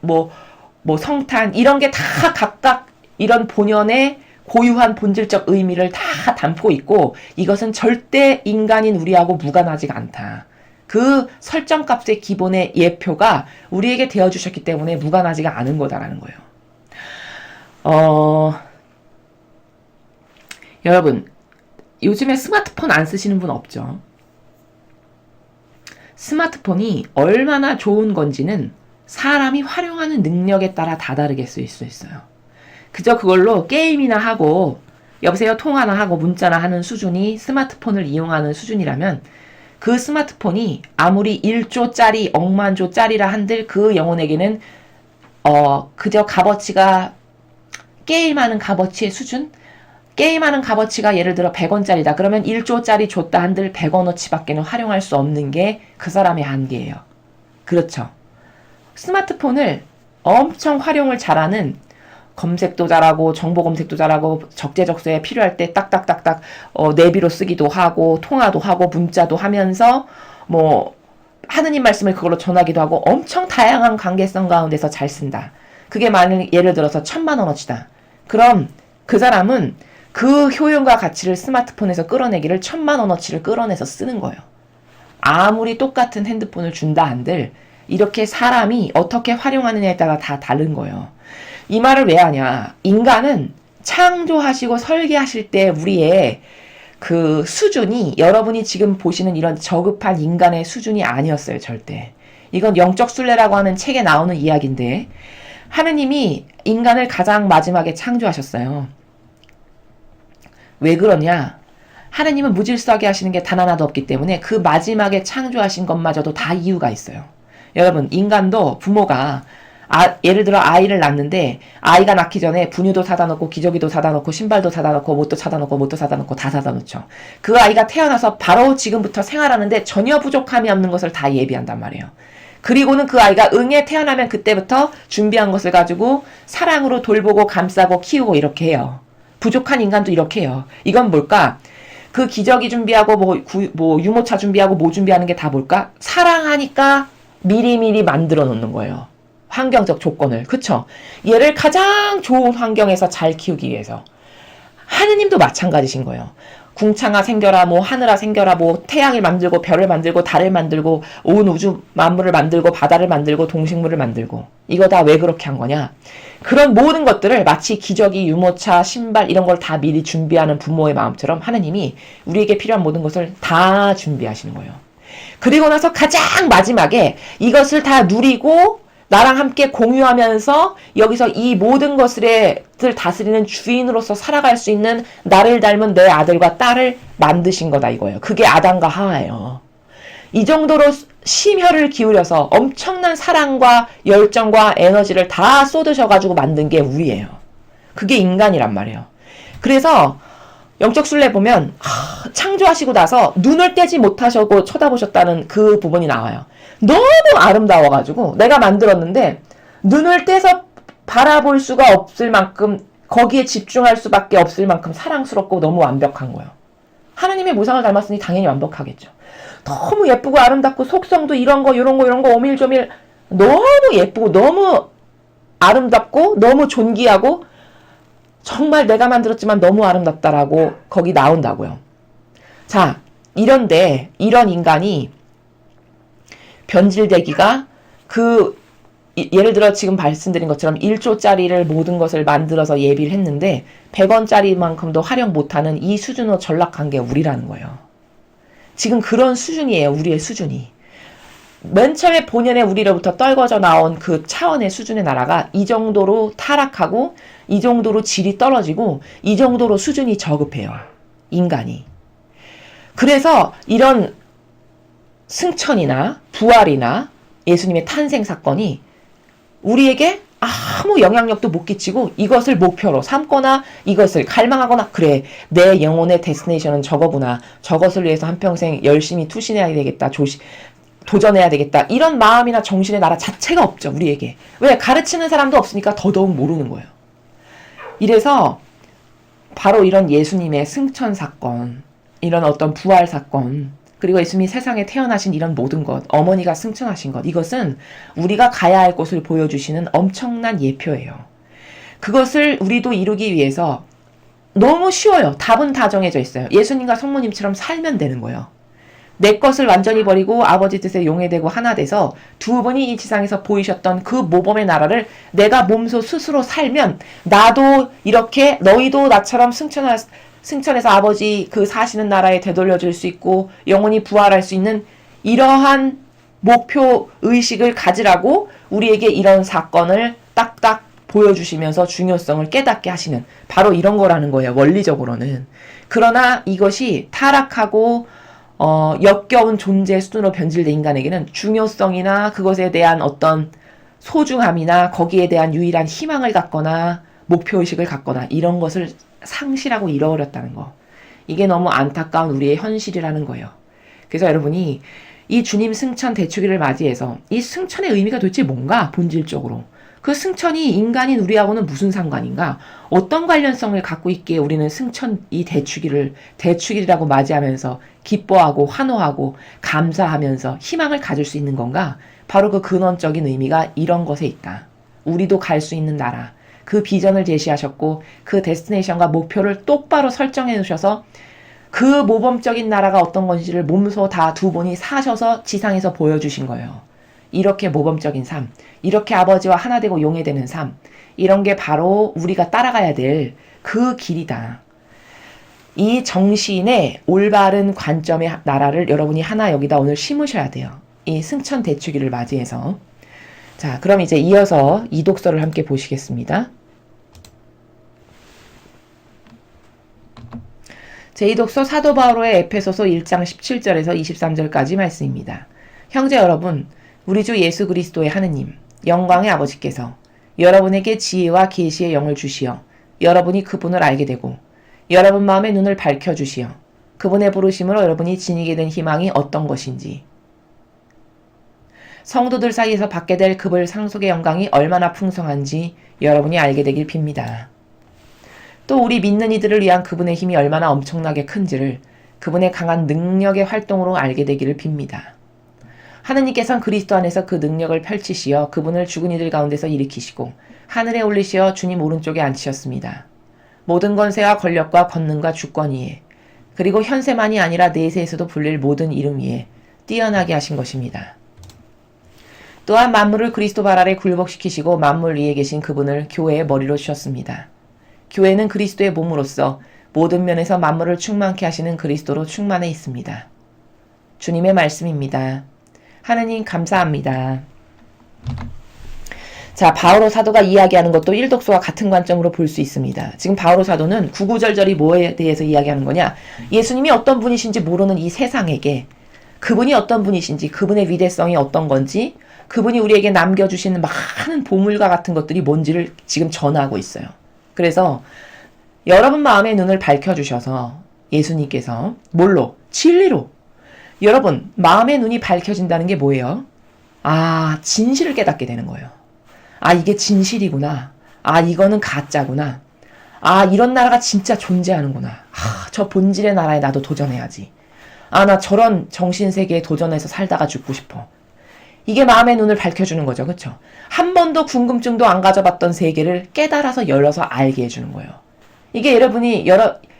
성탄 이런 게 다 각각 이런 본연의 고유한 본질적 의미를 다 담고 있고 이것은 절대 인간인 우리하고 무관하지가 않다. 그 설정값의 기본의 예표가 우리에게 되어주셨기 때문에 무관하지가 않은 거다라는 거예요. 여러분, 요즘에 스마트폰 안 쓰시는 분 없죠? 스마트폰이 얼마나 좋은 건지는 사람이 활용하는 능력에 따라 다 다르게 쓰일 수 있어요. 그저 그걸로 게임이나 하고 여보세요 통화나 하고 문자나 하는 수준이 스마트폰을 이용하는 수준이라면 그 스마트폰이 아무리 1조짜리 억만조짜리라 한들 그 영혼에게는 그저 값어치가 게임하는 값어치의 수준? 게임하는 값어치가 예를 들어 100원짜리다. 그러면 1조짜리 줬다 한들 100원어치밖에는 활용할 수 없는 게 그 사람의 한계예요. 그렇죠. 스마트폰을 엄청 활용을 잘하는 검색도 잘하고 정보 검색도 잘하고 적재적소에 필요할 때 딱딱딱딱 내비로 쓰기도 하고 통화도 하고 문자도 하면서 뭐 하느님 말씀을 그걸로 전하기도 하고 엄청 다양한 관계성 가운데서 잘 쓴다. 그게 만약 예를 들어서 1000만원어치다. 그럼 그 사람은 그 효용과 가치를 스마트폰에서 끌어내기를 1000만원어치를 끌어내서 쓰는 거예요. 아무리 똑같은 핸드폰을 준다 한들 이렇게 사람이 어떻게 활용하느냐에 따라 다 다른 거예요. 이 말을 왜 하냐. 인간은 창조하시고 설계하실 때 우리의 그 수준이 여러분이 지금 보시는 이런 저급한 인간의 수준이 아니었어요. 절대. 이건 영적 순례라고 하는 책에 나오는 이야기인데 하느님이 인간을 가장 마지막에 창조하셨어요. 왜 그러냐? 하느님은 무질서하게 하시는 게 단 하나도 없기 때문에 그 마지막에 창조하신 것마저도 다 이유가 있어요. 여러분, 인간도 부모가 예를 들어 아이를 낳는데 아이가 낳기 전에 분유도 사다 놓고 기저귀도 사다 놓고 신발도 사다 놓고 뭣도 사다 놓고 뭣도 사다 놓고 다 사다 놓죠. 그 아이가 태어나서 바로 지금부터 생활하는데 전혀 부족함이 없는 것을 다 예비한단 말이에요. 그리고는 그 아이가 응에 태어나면 그때부터 준비한 것을 가지고 사랑으로 돌보고 감싸고 키우고 이렇게 해요. 부족한 인간도 이렇게 해요. 이건 뭘까? 그 기저귀 준비하고 뭐 유모차 준비하고 뭐 준비하는 게 다 뭘까? 사랑하니까 미리미리 만들어 놓는 거예요. 환경적 조건을. 그쵸? 얘를 가장 좋은 환경에서 잘 키우기 위해서. 하느님도 마찬가지신 거예요. 궁창아 생겨라, 뭐 하늘아 생겨라, 뭐 태양을 만들고 별을 만들고 달을 만들고 온 우주 만물을 만들고 바다를 만들고 동식물을 만들고. 이거 다 왜 그렇게 한 거냐? 그런 모든 것들을 마치 기저귀, 유모차, 신발 이런 걸 다 미리 준비하는 부모의 마음처럼 하느님이 우리에게 필요한 모든 것을 다 준비하시는 거예요. 그리고 나서 가장 마지막에 이것을 다 누리고 나랑 함께 공유하면서 여기서 이 모든 것을 다스리는 주인으로서 살아갈 수 있는 나를 닮은 내 아들과 딸을 만드신 거다 이거예요. 그게 아담과 하와예요. 이 정도로 심혈을 기울여서 엄청난 사랑과 열정과 에너지를 다 쏟으셔가지고 만든 게 우리예요. 그게 인간이란 말이에요. 그래서 영적 순례 보면 창조하시고 나서 눈을 떼지 못하시고 쳐다보셨다는 그 부분이 나와요. 너무 아름다워가지고 내가 만들었는데 눈을 떼서 바라볼 수가 없을 만큼 거기에 집중할 수밖에 없을 만큼 사랑스럽고 너무 완벽한 거예요. 하나님의 모상을 닮았으니 당연히 완벽하겠죠. 너무 예쁘고 아름답고 속성도 이런 거 오밀조밀 너무 예쁘고 너무 아름답고 너무 존귀하고 정말 내가 만들었지만 너무 아름답다라고 거기 나온다고요. 자, 이런데 이런 인간이 변질되기가 예를 들어 지금 말씀드린 것처럼 1조짜리를 모든 것을 만들어서 예비를 했는데 100원짜리만큼도 활용 못하는 이 수준으로 전락한 게 우리라는 거예요. 지금 그런 수준이에요. 우리의 수준이. 맨 처음에 본연의 우리로부터 떨궈져 나온 그 차원의 수준의 나라가 이 정도로 타락하고 이 정도로 질이 떨어지고 이 정도로 수준이 저급해요. 인간이. 그래서 이런 승천이나 부활이나 예수님의 탄생 사건이 우리에게 아무 영향력도 못 끼치고 이것을 목표로 삼거나 이것을 갈망하거나 그래 내 영혼의 데스티네이션은 저거구나. 저것을 위해서 한평생 열심히 투신해야 되겠다. 도전해야 되겠다. 이런 마음이나 정신의 나라 자체가 없죠. 우리에게. 왜? 가르치는 사람도 없으니까 더더욱 모르는 거예요. 이래서 바로 이런 예수님의 승천 사건, 이런 어떤 부활 사건, 그리고 예수님이 세상에 태어나신 이런 모든 것, 어머니가 승천하신 것, 이것은 우리가 가야 할 곳을 보여주시는 엄청난 예표예요. 그것을 우리도 이루기 위해서 너무 쉬워요. 답은 다 정해져 있어요. 예수님과 성모님처럼 살면 되는 거예요. 내 것을 완전히 버리고 아버지 뜻에 용해되고 하나 돼서 두 분이 이 지상에서 보이셨던 그 모범의 나라를 내가 몸소 스스로 살면 나도 이렇게 너희도 나처럼 승천해서 아버지 그 사시는 나라에 되돌려줄 수 있고 영원히 부활할 수 있는 이러한 목표 의식을 가지라고 우리에게 이런 사건을 딱딱 보여주시면서 중요성을 깨닫게 하시는 바로 이런 거라는 거예요. 원리적으로는. 그러나 이것이 타락하고 역겨운 존재의 수준으로 변질된 인간에게는 중요성이나 그것에 대한 어떤 소중함이나 거기에 대한 유일한 희망을 갖거나 목표의식을 갖거나 이런 것을 상실하고 잃어버렸다는 거. 이게 너무 안타까운 우리의 현실이라는 거예요. 그래서 여러분이 이 주님 승천 대축일을 맞이해서 이 승천의 의미가 도대체 뭔가 본질적으로 그 승천이 인간인 우리하고는 무슨 상관인가? 어떤 관련성을 갖고 있기에 우리는 승천 이 대축일이라고 맞이하면서 기뻐하고 환호하고 감사하면서 희망을 가질 수 있는 건가? 바로 그 근원적인 의미가 이런 것에 있다. 우리도 갈 수 있는 나라. 그 비전을 제시하셨고 그 데스티네이션과 목표를 똑바로 설정해 놓으셔서 그 모범적인 나라가 어떤 건지를 몸소 다 두 분이 사셔서 지상에서 보여주신 거예요. 이렇게 모범적인 삶, 이렇게 아버지와 하나 되고 용해되는 삶, 이런 게 바로 우리가 따라가야 될 그 길이다. 이 정신의 올바른 관점의 나라를 여러분이 하나 여기다 오늘 심으셔야 돼요. 이 승천 대축일을 맞이해서. 자, 그럼 이제 이어서 이 독서를 함께 보시겠습니다. 제2독서 사도 바오로의 에페소서 1장 17절에서 23절까지 말씀입니다. 형제 여러분, 우리 주 예수 그리스도의 하느님, 영광의 아버지께서 여러분에게 지혜와 계시의 영을 주시어 여러분이 그분을 알게 되고 여러분 마음의 눈을 밝혀주시어 그분의 부르심으로 여러분이 지니게 된 희망이 어떤 것인지 성도들 사이에서 받게 될 그분 상속의 영광이 얼마나 풍성한지 여러분이 알게 되길 빕니다. 또 우리 믿는 이들을 위한 그분의 힘이 얼마나 엄청나게 큰지를 그분의 강한 능력의 활동으로 알게 되기를 빕니다. 하느님께서는 그리스도 안에서 그 능력을 펼치시어 그분을 죽은 이들 가운데서 일으키시고 하늘에 올리시어 주님 오른쪽에 앉히셨습니다. 모든 권세와 권력과 권능과 주권 위에 그리고 현세만이 아니라 내세에서도 불릴 모든 이름 위에 뛰어나게 하신 것입니다. 또한 만물을 그리스도 발 아래 굴복시키시고 만물 위에 계신 그분을 교회의 머리로 주셨습니다. 교회는 그리스도의 몸으로서 모든 면에서 만물을 충만케 하시는 그리스도로 충만해 있습니다. 주님의 말씀입니다. 하느님 감사합니다. 자, 바오로 사도가 이야기하는 것도 1독서와 같은 관점으로 볼 수 있습니다. 지금 바오로 사도는 구구절절히 뭐에 대해서 이야기하는 거냐? 예수님이 어떤 분이신지 모르는 이 세상에게 그분이 어떤 분이신지, 그분의 위대성이 어떤 건지, 그분이 우리에게 남겨주시는 많은 보물과 같은 것들이 뭔지를 지금 전하고 있어요. 그래서 여러분 마음의 눈을 밝혀주셔서 예수님께서 뭘로? 진리로. 여러분 마음의 눈이 밝혀진다는 게 뭐예요? 아, 진실을 깨닫게 되는 거예요. 아, 이게 진실이구나. 아, 이거는 가짜구나. 아, 이런 나라가 진짜 존재하는구나. 아, 저 본질의 나라에 나도 도전해야지. 아, 나 저런 정신세계에 도전해서 살다가 죽고 싶어. 이게 마음의 눈을 밝혀주는 거죠. 그쵸? 한 번도 궁금증도 안 가져봤던 세계를 깨달아서 열어서 알게 해주는 거예요. 이게 여러분이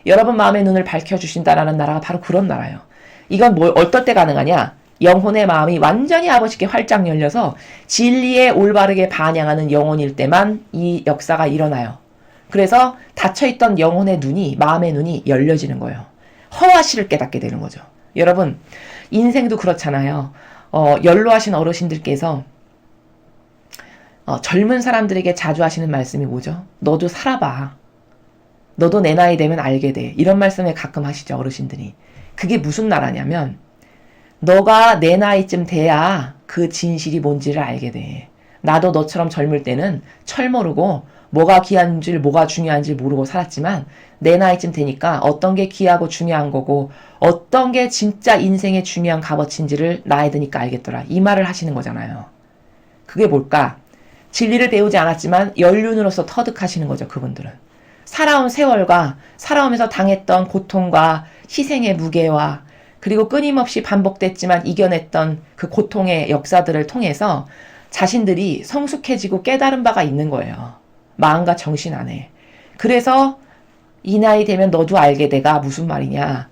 여러분 마음의 눈을 밝혀주신다라는 나라가 바로 그런 나라예요. 이건 어떨 때 가능하냐? 영혼의 마음이 완전히 아버지께 활짝 열려서 진리에 올바르게 반영하는 영혼일 때만 이 역사가 일어나요. 그래서 닫혀있던 영혼의 눈이, 마음의 눈이 열려지는 거예요. 허와시를 깨닫게 되는 거죠. 여러분, 인생도 그렇잖아요. 연로하신 어르신들께서 젊은 사람들에게 자주 하시는 말씀이 뭐죠? 너도 살아봐. 너도 내 나이 되면 알게 돼. 이런 말씀을 가끔 하시죠, 어르신들이. 그게 무슨 나라냐면 너가 내 나이쯤 돼야 그 진실이 뭔지를 알게 돼. 나도 너처럼 젊을 때는 철 모르고 뭐가 귀한지 뭐가 중요한지 모르고 살았지만 내 나이쯤 되니까 어떤 게 귀하고 중요한 거고 어떤 게 진짜 인생의 중요한 값어치인지를 나이 드니까 알겠더라. 이 말을 하시는 거잖아요. 그게 뭘까? 진리를 배우지 않았지만 연륜으로서 터득하시는 거죠. 그분들은. 살아온 세월과 살아오면서 당했던 고통과 희생의 무게와 그리고 끊임없이 반복됐지만 이겨냈던 그 고통의 역사들을 통해서 자신들이 성숙해지고 깨달은 바가 있는 거예요. 마음과 정신 안에. 그래서 이 나이 되면 너도 알게 돼가 무슨 말이냐.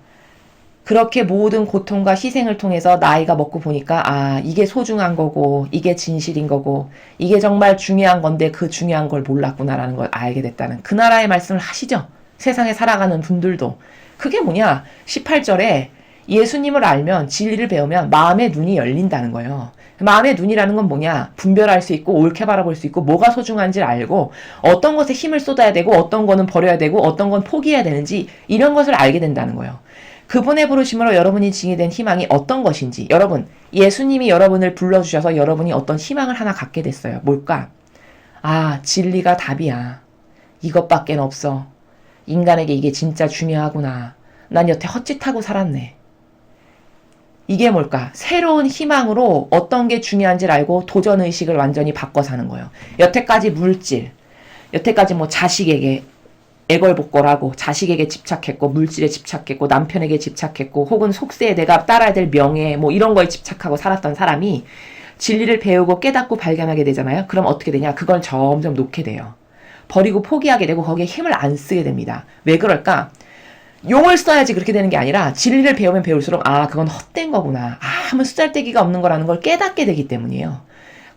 그렇게 모든 고통과 희생을 통해서 나이가 먹고 보니까 아, 이게 소중한 거고 이게 진실인 거고 이게 정말 중요한 건데 그 중요한 걸 몰랐구나라는 걸 알게 됐다는 그 나라의 말씀을 하시죠. 세상에 살아가는 분들도. 그게 뭐냐? 18절에 예수님을 알면 진리를 배우면 마음의 눈이 열린다는 거예요. 마음의 눈이라는 건 뭐냐? 분별할 수 있고 옳게 바라볼 수 있고 뭐가 소중한지를 알고 어떤 것에 힘을 쏟아야 되고 어떤 거는 버려야 되고 어떤 건 포기해야 되는지 이런 것을 알게 된다는 거예요. 그분의 부르심으로 여러분이 징이된 희망이 어떤 것인지 여러분 예수님이 여러분을 불러주셔서 여러분이 어떤 희망을 하나 갖게 됐어요. 뭘까? 아, 진리가 답이야. 이것밖엔 없어. 인간에게 이게 진짜 중요하구나. 난 여태 헛짓하고 살았네. 이게 뭘까? 새로운 희망으로 어떤 게 중요한지를 알고 도전의식을 완전히 바꿔 사는 거예요. 여태까지 물질, 여태까지 뭐 자식에게 애걸복걸하고 자식에게 집착했고 물질에 집착했고 남편에게 집착했고 혹은 속세에 내가 따라야 될 명예 뭐 이런 거에 집착하고 살았던 사람이 진리를 배우고 깨닫고 발견하게 되잖아요. 그럼 어떻게 되냐? 그걸 점점 놓게 돼요. 버리고 포기하게 되고 거기에 힘을 안 쓰게 됩니다. 왜 그럴까? 용을 써야지 그렇게 되는 게 아니라 진리를 배우면 배울수록 아 그건 헛된 거구나. 아무 쓰잘데기가 없는 거라는 걸 깨닫게 되기 때문이에요.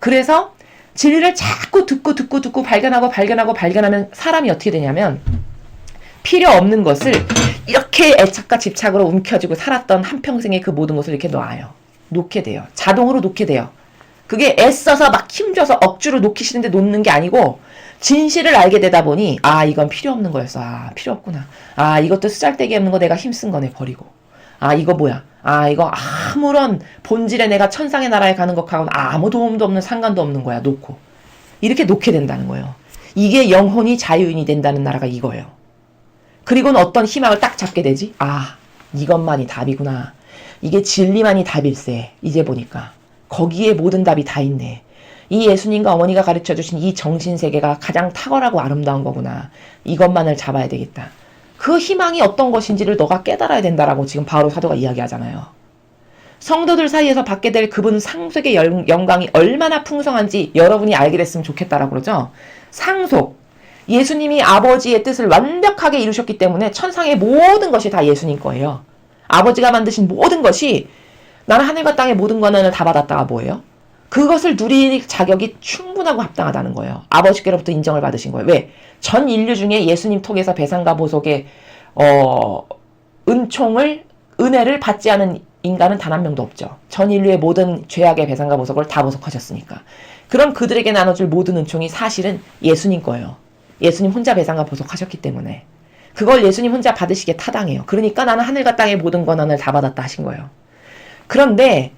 그래서 진리를 자꾸 듣고 발견하면 사람이 어떻게 되냐면 필요 없는 것을 이렇게 애착과 집착으로 움켜쥐고 살았던 한평생의 그 모든 것을 이렇게 놔요. 놓게 돼요. 자동으로 놓게 돼요. 그게 애써서 막 힘줘서 억지로 놓기 싫은데 놓는 게 아니고 진실을 알게 되다 보니 아 이건 필요 없는 거였어. 아 필요 없구나. 아 이것도 쓰잘데기 없는 거 내가 힘쓴 거네 버리고. 아 이거 뭐야. 아 이거 아무런 본질에 내가 천상의 나라에 가는 것하고는 아무 도움도 없는 상관도 없는 거야. 놓고. 이렇게 놓게 된다는 거예요. 이게 영혼이 자유인이 된다는 나라가 이거예요. 그리고는 어떤 희망을 딱 잡게 되지? 아 이것만이 답이구나. 이게 진리만이 답일세. 이제 보니까. 거기에 모든 답이 다 있네. 이 예수님과 어머니가 가르쳐주신 이 정신세계가 가장 탁월하고 아름다운 거구나. 이것만을 잡아야 되겠다. 그 희망이 어떤 것인지를 너가 깨달아야 된다라고 지금 바오로 사도가 이야기하잖아요. 성도들 사이에서 받게 될 그분 상속의 영광이 얼마나 풍성한지 여러분이 알게 됐으면 좋겠다라고 그러죠. 상속. 예수님이 아버지의 뜻을 완벽하게 이루셨기 때문에 천상의 모든 것이 다 예수님 거예요. 아버지가 만드신 모든 것이 나는 하늘과 땅의 모든 권한을 다 받았다가 뭐예요? 그것을 누릴 자격이 충분하고 합당하다는 거예요. 아버지께로부터 인정을 받으신 거예요. 왜? 전 인류 중에 예수님 통해서 배상과 보속의 은혜를 받지 않은 인간은 단 한 명도 없죠. 전 인류의 모든 죄악의 배상과 보속을 다 보속하셨으니까. 그럼 그들에게 나눠줄 모든 은총이 사실은 예수님 거예요. 예수님 혼자 배상과 보속하셨기 때문에. 그걸 예수님 혼자 받으시기에 타당해요. 그러니까 나는 하늘과 땅의 모든 권한을 다 받았다 하신 거예요. 그런데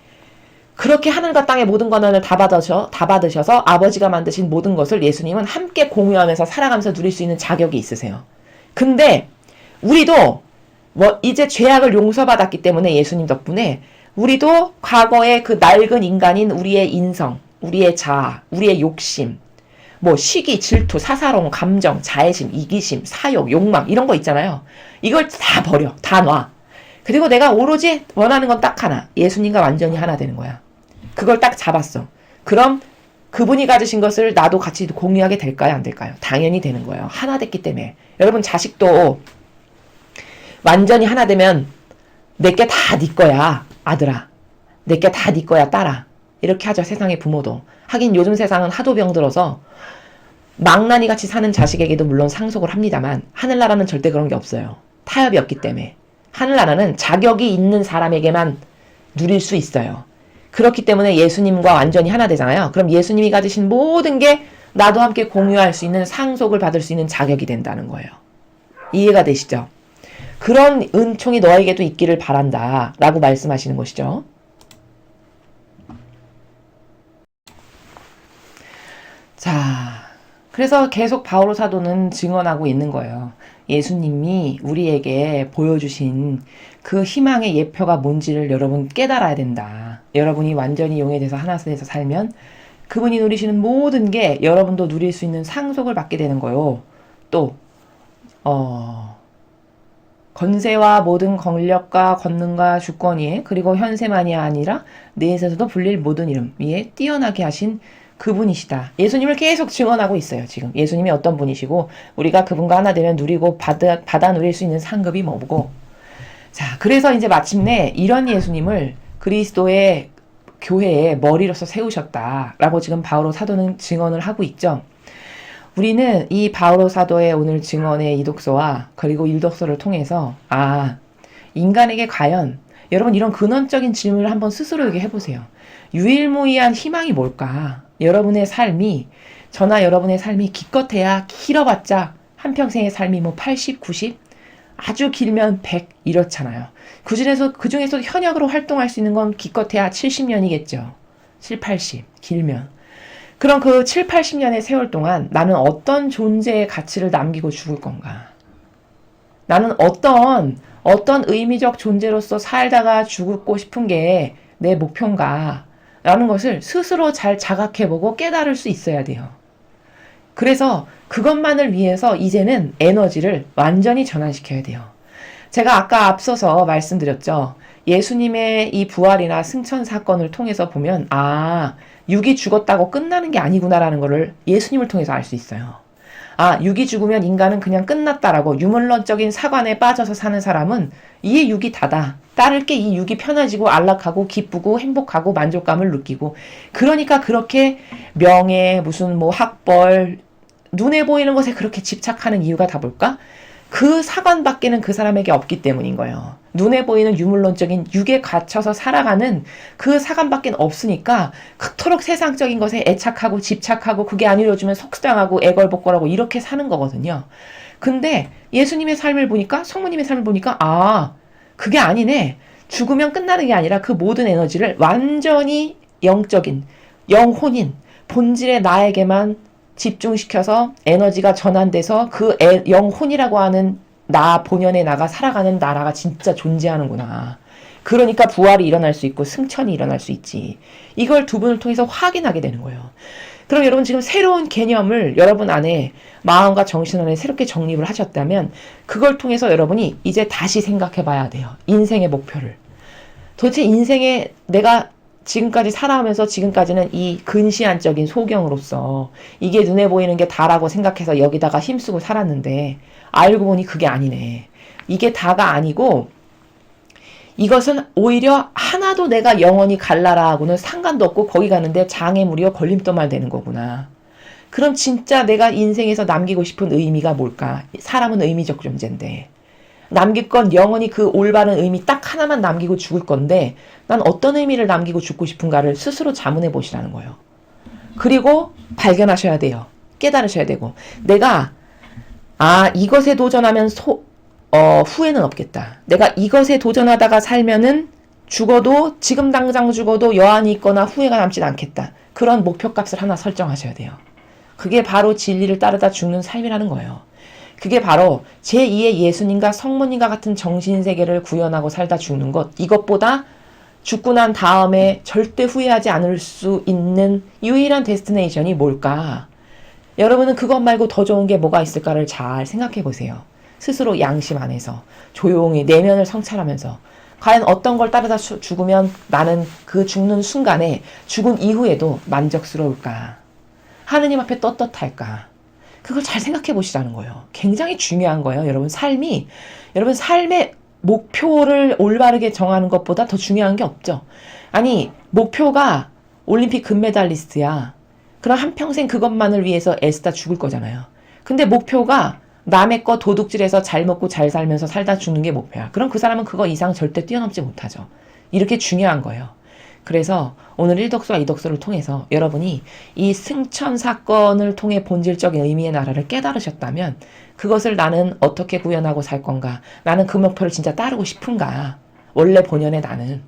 그렇게 하늘과 땅의 모든 권한을 다 받으셔서 아버지가 만드신 모든 것을 예수님은 함께 공유하면서 살아가면서 누릴 수 있는 자격이 있으세요. 근데 우리도 이제 죄악을 용서받았기 때문에 예수님 덕분에 우리도 과거의 그 낡은 인간인 우리의 인성, 우리의 자아, 우리의 욕심, 시기, 질투, 사사로움, 감정, 자애심, 이기심, 사욕, 욕망 이런 거 있잖아요. 이걸 다 버려. 다 놔. 그리고 내가 오로지 원하는 건 딱 하나. 예수님과 완전히 하나 되는 거야. 그걸 딱 잡았어. 그럼 그분이 가지신 것을 나도 같이 공유하게 될까요? 안 될까요? 당연히 되는 거예요. 하나 됐기 때문에. 여러분 자식도 완전히 하나 되면 내게 다 네 거야. 아들아. 내게 다 네 거야. 딸아. 이렇게 하죠. 세상의 부모도. 하긴 요즘 세상은 하도 병들어서 망나니 같이 사는 자식에게도 물론 상속을 합니다만 하늘나라는 절대 그런 게 없어요. 타협이 없기 때문에. 하늘나라는 자격이 있는 사람에게만 누릴 수 있어요. 그렇기 때문에 예수님과 완전히 하나 되잖아요. 그럼 예수님이 가지신 모든 게 나도 함께 공유할 수 있는 상속을 받을 수 있는 자격이 된다는 거예요. 이해가 되시죠? 그런 은총이 너에게도 있기를 바란다 라고 말씀하시는 것이죠. 자, 그래서 계속 바오로 사도는 증언하고 있는 거예요. 예수님이 우리에게 보여주신 그 희망의 예표가 뭔지를 여러분 깨달아야 된다. 여러분이 완전히 용에 대해서 하나 돼서 살면 그분이 누리시는 모든 게 여러분도 누릴 수 있는 상속을 받게 되는 거요. 또 건세와 모든 권력과 권능과 주권이 그리고 현세만이 아니라 내에서도 불릴 모든 이름 위에 뛰어나게 하신 그분이시다. 예수님을 계속 증언하고 있어요. 지금 예수님이 어떤 분이시고 우리가 그분과 하나 되면 누리고 받아 누릴 수 있는 상급이 뭐고. 자, 그래서 이제 마침내 이런 예수님을 그리스도의 교회의 머리로서 세우셨다라고 지금 바오로 사도는 증언을 하고 있죠. 우리는 이 바오로 사도의 오늘 증언의 이독서와 그리고 일독서를 통해서 인간에게 과연 여러분 이런 근원적인 질문을 한번 스스로에게 해보세요. 유일무이한 희망이 뭘까? 여러분의 삶이 저나 여러분의 삶이 기껏해야 길어봤자 한평생의 삶이 뭐 80, 90 아주 길면 100 이렇잖아요. 그중에서 현역으로 활동할 수 있는 건 기껏해야 70년이겠죠. 7, 80 길면. 그럼 그 7, 80년의 세월 동안 나는 어떤 존재의 가치를 남기고 죽을 건가? 나는 어떤 의미적 존재로서 살다가 죽고 싶은 게 내 목표인가? 라는 것을 스스로 잘 자각해보고 깨달을 수 있어야 돼요. 그래서 그것만을 위해서 이제는 에너지를 완전히 전환시켜야 돼요. 제가 아까 앞서서 말씀드렸죠. 예수님의 이 부활이나 승천 사건을 통해서 보면 육이 죽었다고 끝나는 게 아니구나라는 것을 예수님을 통해서 알 수 있어요. 육이 죽으면 인간은 그냥 끝났다라고 유물론적인 사관에 빠져서 사는 사람은 이게 육이 다다. 따를 게 이 육이 편해지고 안락하고 기쁘고 행복하고 만족감을 느끼고 그러니까 그렇게 명예 무슨 뭐 학벌 눈에 보이는 것에 그렇게 집착하는 이유가 다 뭘까? 그 사관밖에는 그 사람에게 없기 때문인 거예요. 눈에 보이는 유물론적인 육에 갇혀서 살아가는 그 사관밖에 없으니까 그토록 세상적인 것에 애착하고 집착하고 그게 안 이루어지면 속상하고 애걸복걸하고 이렇게 사는 거거든요. 근데 예수님의 삶을 보니까 성모님의 삶을 보니까 그게 아니네. 죽으면 끝나는 게 아니라 그 모든 에너지를 완전히 영적인 영혼인 본질의 나에게만 집중시켜서 에너지가 전환돼서 그 영혼이라고 하는 나 본연의 나가 살아가는 나라가 진짜 존재하는구나. 그러니까 부활이 일어날 수 있고 승천이 일어날 수 있지. 이걸 두 분을 통해서 확인하게 되는 거예요. 그럼 여러분 지금 새로운 개념을 여러분 안에 마음과 정신 안에 새롭게 정립을 하셨다면 그걸 통해서 여러분이 이제 다시 생각해 봐야 돼요. 인생의 목표를. 도대체 인생에 내가 지금까지 살아오면서 지금까지는 이 근시안적인 소경으로서 이게 눈에 보이는 게 다라고 생각해서 여기다가 힘쓰고 살았는데 알고 보니 그게 아니네. 이게 다가 아니고 이것은 오히려 하나도 내가 영원히 갈라라하고는 상관도 없고 거기 가는데 장애물이요 걸림돌만 되는 거구나. 그럼 진짜 내가 인생에서 남기고 싶은 의미가 뭘까? 사람은 의미적 존재인데 남길 건 영원히 그 올바른 의미 딱 하나만 남기고 죽을 건데 난 어떤 의미를 남기고 죽고 싶은가를 스스로 자문해 보시라는 거예요. 그리고 발견하셔야 돼요. 깨달으셔야 되고 내가 이것에 도전하면 후회는 없겠다. 내가 이것에 도전하다가 살면은 죽어도 지금 당장 죽어도 여한이 있거나 후회가 남진 않겠다. 그런 목표값을 하나 설정하셔야 돼요. 그게 바로 진리를 따르다 죽는 삶이라는 거예요. 그게 바로 제2의 예수님과 성모님과 같은 정신세계를 구현하고 살다 죽는 것. 이것보다 죽고 난 다음에 절대 후회하지 않을 수 있는 유일한 데스티네이션이 뭘까? 여러분은 그것 말고 더 좋은 게 뭐가 있을까를 잘 생각해 보세요. 스스로 양심 안에서 조용히 내면을 성찰하면서 과연 어떤 걸 따르다 죽으면 나는 그 죽는 순간에 죽은 이후에도 만족스러울까? 하느님 앞에 떳떳할까? 그걸 잘 생각해 보시라는 거예요. 굉장히 중요한 거예요. 여러분 삶의 목표를 올바르게 정하는 것보다 더 중요한 게 없죠. 아니 목표가 올림픽 금메달리스트야. 그럼 한평생 그것만을 위해서 애쓰다 죽을 거잖아요. 근데 목표가 남의 거 도둑질해서 잘 먹고 잘 살면서 살다 죽는 게 목표야. 그럼 그 사람은 그거 이상 절대 뛰어넘지 못하죠. 이렇게 중요한 거예요. 그래서 오늘 1독서와 2독서를 통해서 여러분이 이 승천 사건을 통해 본질적인 의미의 나라를 깨달으셨다면 그것을 나는 어떻게 구현하고 살 건가? 나는 그 목표를 진짜 따르고 싶은가? 원래 본연의 나는.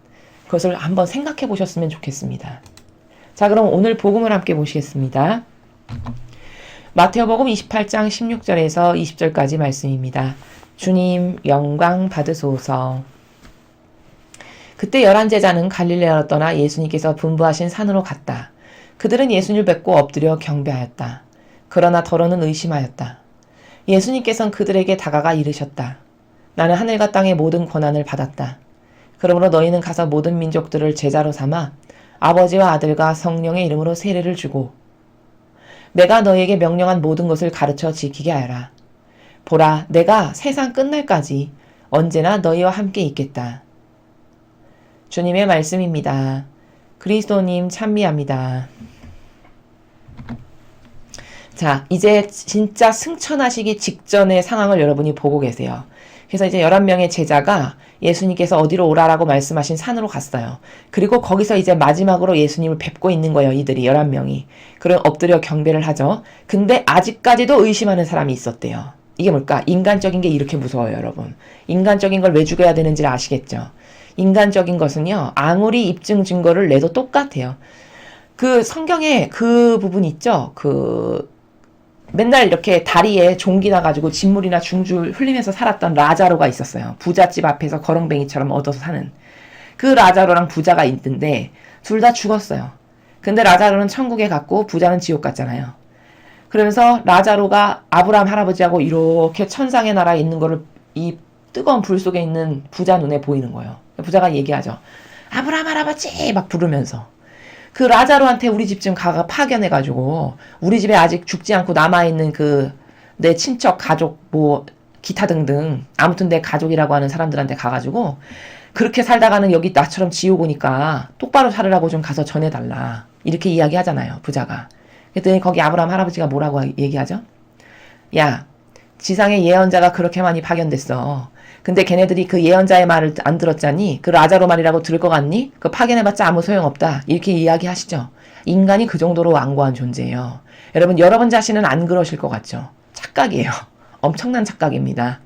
그것을 한번 생각해 보셨으면 좋겠습니다. 자, 그럼 오늘 복음을 함께 보시겠습니다. 마태복음 28장 16절에서 20절까지 말씀입니다. 주님 영광 받으소서. 그때 11제자는 갈릴레아로 떠나 예수님께서 분부하신 산으로 갔다. 그들은 예수님을 뵙고 엎드려 경배하였다. 그러나 더러는 의심하였다. 예수님께서는 그들에게 다가가 이르셨다. 나는 하늘과 땅의 모든 권한을 받았다. 그러므로 너희는 가서 모든 민족들을 제자로 삼아 아버지와 아들과 성령의 이름으로 세례를 주고 내가 너희에게 명령한 모든 것을 가르쳐 지키게 하여라. 보라, 내가 세상 끝날까지 언제나 너희와 함께 있겠다. 주님의 말씀입니다. 그리스도님 찬미합니다. 자, 이제 진짜 승천하시기 직전의 상황을 여러분이 보고 계세요. 그래서 이제 11명의 제자가 예수님께서 어디로 오라라고 말씀하신 산으로 갔어요. 그리고 거기서 이제 마지막으로 예수님을 뵙고 있는 거예요. 이들이 11명이. 그럼 엎드려 경배를 하죠. 근데 아직까지도 의심하는 사람이 있었대요. 이게 뭘까? 인간적인 게 이렇게 무서워요, 여러분. 인간적인 걸 왜 죽여야 되는지를 아시겠죠? 인간적인 것은요, 아무리 입증 증거를 내도 똑같아요. 그 성경에 그 부분 있죠? 맨날 이렇게 다리에 종기 나가지고 진물이나 중줄 흘리면서 살았던 라자로가 있었어요. 부잣집 앞에서 거렁뱅이처럼 얻어서 사는. 그 라자로랑 부자가 있는데 둘 다 죽었어요. 근데 라자로는 천국에 갔고 부자는 지옥 갔잖아요. 그러면서 라자로가 아브라함 할아버지하고 이렇게 천상의 나라에 있는 거를 이 뜨거운 불 속에 있는 부자 눈에 보이는 거예요. 부자가 얘기하죠. 아브라함 할아버지 막 부르면서. 그 라자로한테 우리 집 좀 가가 파견해가지고 우리 집에 아직 죽지 않고 남아있는 내 친척 가족 뭐 기타 등등 아무튼 내 가족이라고 하는 사람들한테 가가지고 그렇게 살다가는 여기 나처럼 지옥 오니까 똑바로 살으라고 좀 가서 전해달라 이렇게 이야기하잖아요, 부자가. 그랬더니 거기 아브라함 할아버지가 뭐라고 얘기하죠? 야, 지상에 예언자가 그렇게 많이 파견됐어. 근데 걔네들이 그 예언자의 말을 안 들었자니? 그 라자로 말이라고 들을 것 같니? 그 파견해봤자 아무 소용없다. 이렇게 이야기하시죠. 인간이 그 정도로 완고한 존재예요. 여러분 자신은 안 그러실 것 같죠? 착각이에요. 엄청난 착각입니다.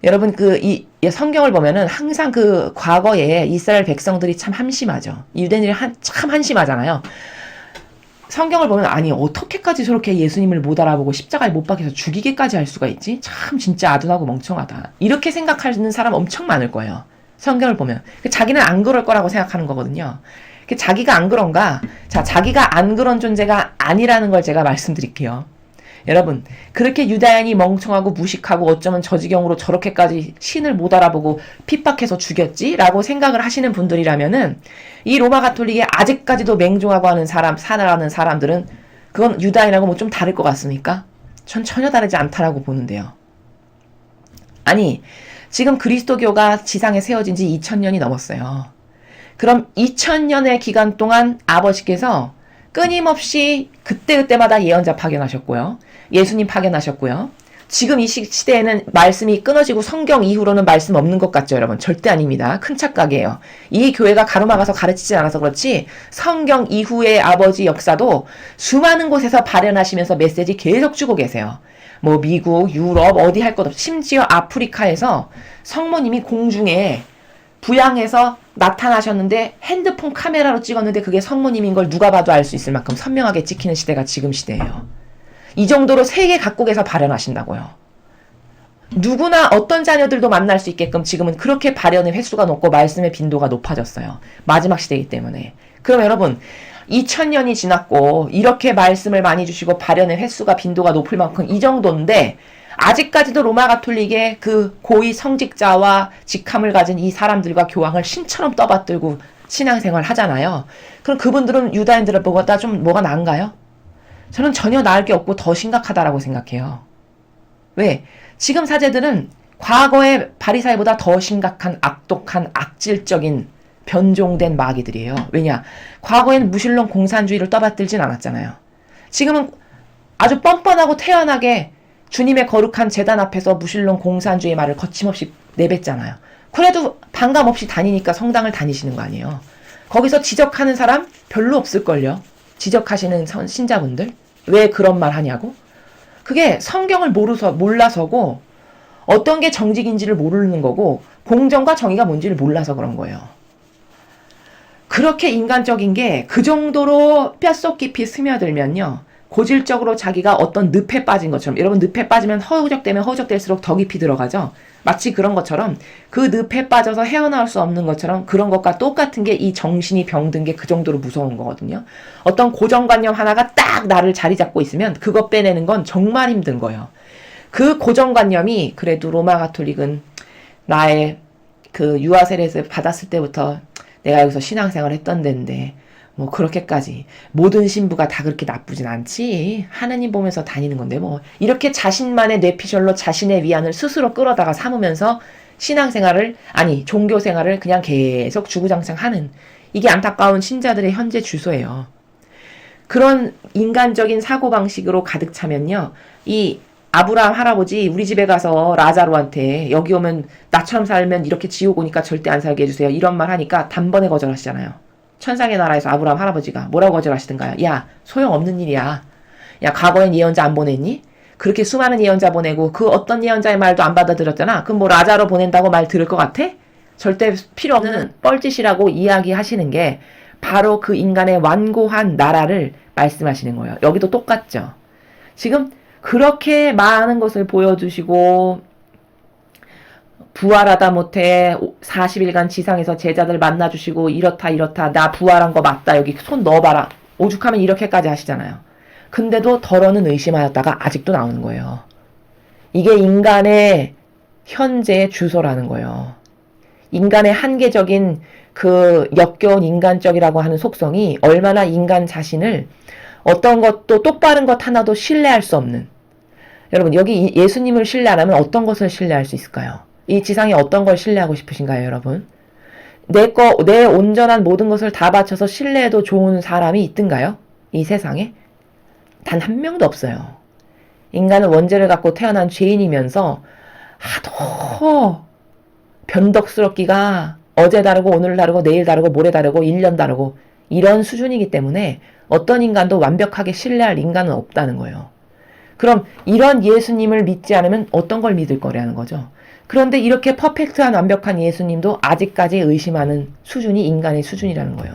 여러분 이 성경을 보면은 항상 과거에 이스라엘 백성들이 참 한심하죠. 유대인들이 참 한심하잖아요. 성경을 보면 아니 어떻게까지 저렇게 예수님을 못 알아보고 십자가에 못 박혀서 죽이게까지 할 수가 있지? 참 진짜 아둔하고 멍청하다. 이렇게 생각하는 사람 엄청 많을 거예요. 성경을 보면. 자기는 안 그럴 거라고 생각하는 거거든요. 자기가 안 그런가? 자, 자기가 안 그런 존재가 아니라는 걸 제가 말씀드릴게요. 여러분, 그렇게 유다인이 멍청하고 무식하고 어쩌면 저 지경으로 저렇게까지 신을 못 알아보고 핍박해서 죽였지? 라고 생각을 하시는 분들이라면은 이 로마 가톨릭에 아직까지도 맹종하고 하는 살아가는 사람들은 그건 유다인하고 뭐 좀 다를 것 같습니까? 전 전혀 다르지 않다라고 보는데요. 아니, 지금 그리스도교가 지상에 세워진 지 2000년이 넘었어요. 그럼 2000년의 기간 동안 아버지께서 끊임없이 그때그때마다 예언자 파견하셨고요. 예수님 파견하셨고요. 지금 이 시대에는 말씀이 끊어지고 성경 이후로는 말씀 없는 것 같죠, 여러분? 절대 아닙니다. 큰 착각이에요. 이 교회가 가로막아서 가르치지 않아서 그렇지 성경 이후의 아버지 역사도 수많은 곳에서 발현하시면서 메시지 계속 주고 계세요. 뭐 미국, 유럽, 어디 할 것 없이 심지어 아프리카에서 성모님이 공중에 부양해서 나타나셨는데 핸드폰 카메라로 찍었는데 그게 성모님인 걸 누가 봐도 알 수 있을 만큼 선명하게 찍히는 시대가 지금 시대예요. 이 정도로 세계 각국에서 발현하신다고요. 누구나 어떤 자녀들도 만날 수 있게끔 지금은 그렇게 발현의 횟수가 높고 말씀의 빈도가 높아졌어요. 마지막 시대이기 때문에. 그럼 여러분 2000년이 지났고 이렇게 말씀을 많이 주시고 발현의 횟수가 빈도가 높을 만큼 이 정도인데 아직까지도 로마 가톨릭의 그 고위 성직자와 직함을 가진 이 사람들과 교황을 신처럼 떠받들고 신앙생활 하잖아요. 그럼 그분들은 유다인들보다 좀 뭐가 나은가요? 저는 전혀 나을 게 없고 더 심각하다라고 생각해요. 왜? 지금 사제들은 과거의 바리사이보다 더 심각한 악독한 악질적인 변종된 마귀들이에요. 왜냐? 과거에는 무신론 공산주의를 떠받들진 않았잖아요. 지금은 아주 뻔뻔하고 태연하게 주님의 거룩한 제단 앞에서 무신론 공산주의 말을 거침없이 내뱉잖아요. 그래도 반감 없이 다니니까 성당을 다니시는 거 아니에요. 거기서 지적하는 사람 별로 없을걸요. 지적하시는 신자분들. 왜 그런 말 하냐고? 그게 성경을 몰라서고 어떤 게 정직인지를 모르는 거고 공정과 정의가 뭔지를 몰라서 그런 거예요. 그렇게 인간적인 게 그 정도로 뼛속 깊이 스며들면요. 고질적으로 자기가 어떤 늪에 빠진 것처럼, 여러분 늪에 빠지면 허우적대면 허우적댈수록 더 깊이 들어가죠. 마치 그런 것처럼 그 늪에 빠져서 헤어나올 수 없는 것처럼 그런 것과 똑같은 게 이 정신이 병든 게 그 정도로 무서운 거거든요. 어떤 고정관념 하나가 딱 나를 자리 잡고 있으면 그거 빼내는 건 정말 힘든 거예요. 그 고정관념이 그래도 로마 가톨릭은 나의 그 유아 세례를 받았을 때부터 내가 여기서 신앙생활 했던 데인데 뭐 그렇게까지 모든 신부가 다 그렇게 나쁘진 않지. 하느님 보면서 다니는 건데 뭐 이렇게 자신만의 뇌피셜로 자신의 위안을 스스로 끌어다가 삼으면서 신앙생활을, 아니 종교생활을 그냥 계속 주구장창하는, 이게 안타까운 신자들의 현재 주소예요. 그런 인간적인 사고방식으로 가득 차면요, 이 아브라함 할아버지 우리 집에 가서 라자로한테 여기 오면 나처럼 살면 이렇게 지옥 오니까 절대 안 살게 해주세요, 이런 말 하니까 단번에 거절하시잖아요. 천상의 나라에서 아브라함 할아버지가 뭐라고 거절하시던가요? 야, 소용없는 일이야. 야, 과거엔 예언자 안 보냈니? 그렇게 수많은 예언자 보내고 그 어떤 예언자의 말도 안 받아들였잖아. 그럼 뭐 라자로 보낸다고 말 들을 것 같아? 절대 필요 없는 뻘짓이라고 이야기하시는 게 바로 그 인간의 완고한 나라를 말씀하시는 거예요. 여기도 똑같죠. 지금 그렇게 많은 것을 보여주시고 부활하다 못해 40일간 지상에서 제자들 만나주시고 이렇다 나 부활한 거 맞다 여기 손 넣어봐라 오죽하면 이렇게까지 하시잖아요. 근데도 덜어는 의심하였다가 아직도 나오는 거예요. 이게 인간의 현재의 주소라는 거예요. 인간의 한계적인 그 역겨운 인간적이라고 하는 속성이 얼마나 인간 자신을 어떤 것도 똑바른 것 하나도 신뢰할 수 없는, 여러분 여기 예수님을 신뢰 안 하면 어떤 것을 신뢰할 수 있을까요? 이 지상에 어떤 걸 신뢰하고 싶으신가요, 여러분? 내 온전한 모든 것을 다 바쳐서 신뢰해도 좋은 사람이 있든가요? 이 세상에? 단 한 명도 없어요. 인간은 원죄를 갖고 태어난 죄인이면서 하도 변덕스럽기가 어제 다르고 오늘 다르고 내일 다르고 모레 다르고 1년 다르고 이런 수준이기 때문에 어떤 인간도 완벽하게 신뢰할 인간은 없다는 거예요. 그럼 이런 예수님을 믿지 않으면 어떤 걸 믿을 거라는 거죠. 그런데 이렇게 퍼펙트한 완벽한 예수님도 아직까지 의심하는 수준이 인간의 수준이라는 거예요.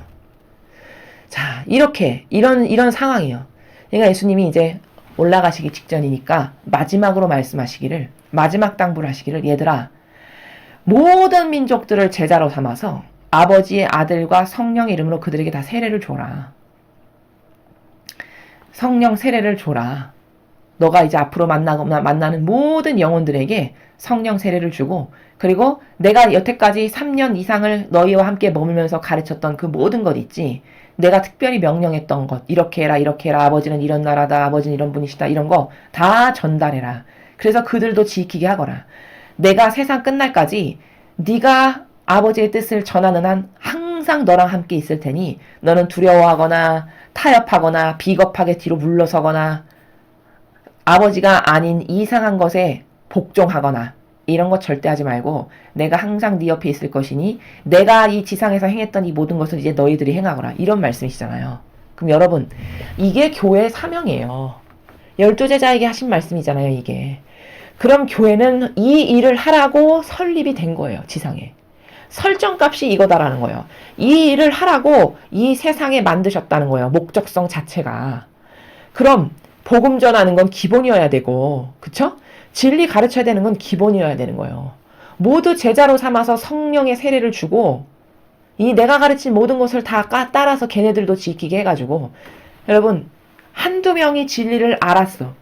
자, 이런 상황이에요. 그러니까 예수님이 이제 올라가시기 직전이니까 마지막으로 말씀하시기를, 마지막 당부를 하시기를, 얘들아 모든 민족들을 제자로 삼아서 아버지의 아들과 성령의 이름으로 그들에게 다 세례를 줘라. 성령 세례를 줘라. 너가 이제 앞으로 만나는 모든 영혼들에게 성령 세례를 주고, 그리고 내가 여태까지 3년 이상을 너희와 함께 머물면서 가르쳤던 그 모든 것 있지, 내가 특별히 명령했던 것, 이렇게 해라 이렇게 해라, 아버지는 이런 나라다, 아버지는 이런 분이시다, 이런 거 다 전달해라. 그래서 그들도 지키게 하거라. 내가 세상 끝날까지 네가 아버지의 뜻을 전하는 한 항상 너랑 함께 있을 테니 너는 두려워하거나 타협하거나 비겁하게 뒤로 물러서거나 아버지가 아닌 이상한 것에 복종하거나 이런 것 절대 하지 말고 내가 항상 네 옆에 있을 것이니 내가 이 지상에서 행했던 이 모든 것을 이제 너희들이 행하거라, 이런 말씀이시잖아요. 그럼 여러분, 이게 교회의 사명이에요. 12제자에게 하신 말씀이잖아요, 이게. 그럼 교회는 이 일을 하라고 설립이 된 거예요, 지상에. 설정값이 이거다라는 거예요. 이 일을 하라고 이 세상에 만드셨다는 거예요, 목적성 자체가. 그럼 복음 전하는 건 기본이어야 되고, 그쵸? 진리 가르쳐야 되는 건 기본이어야 되는 거예요. 모두 제자로 삼아서 성령의 세례를 주고 이 내가 가르친 모든 것을 다 따라서 걔네들도 지키게 해가지고, 여러분 한두 명이 진리를 알았어.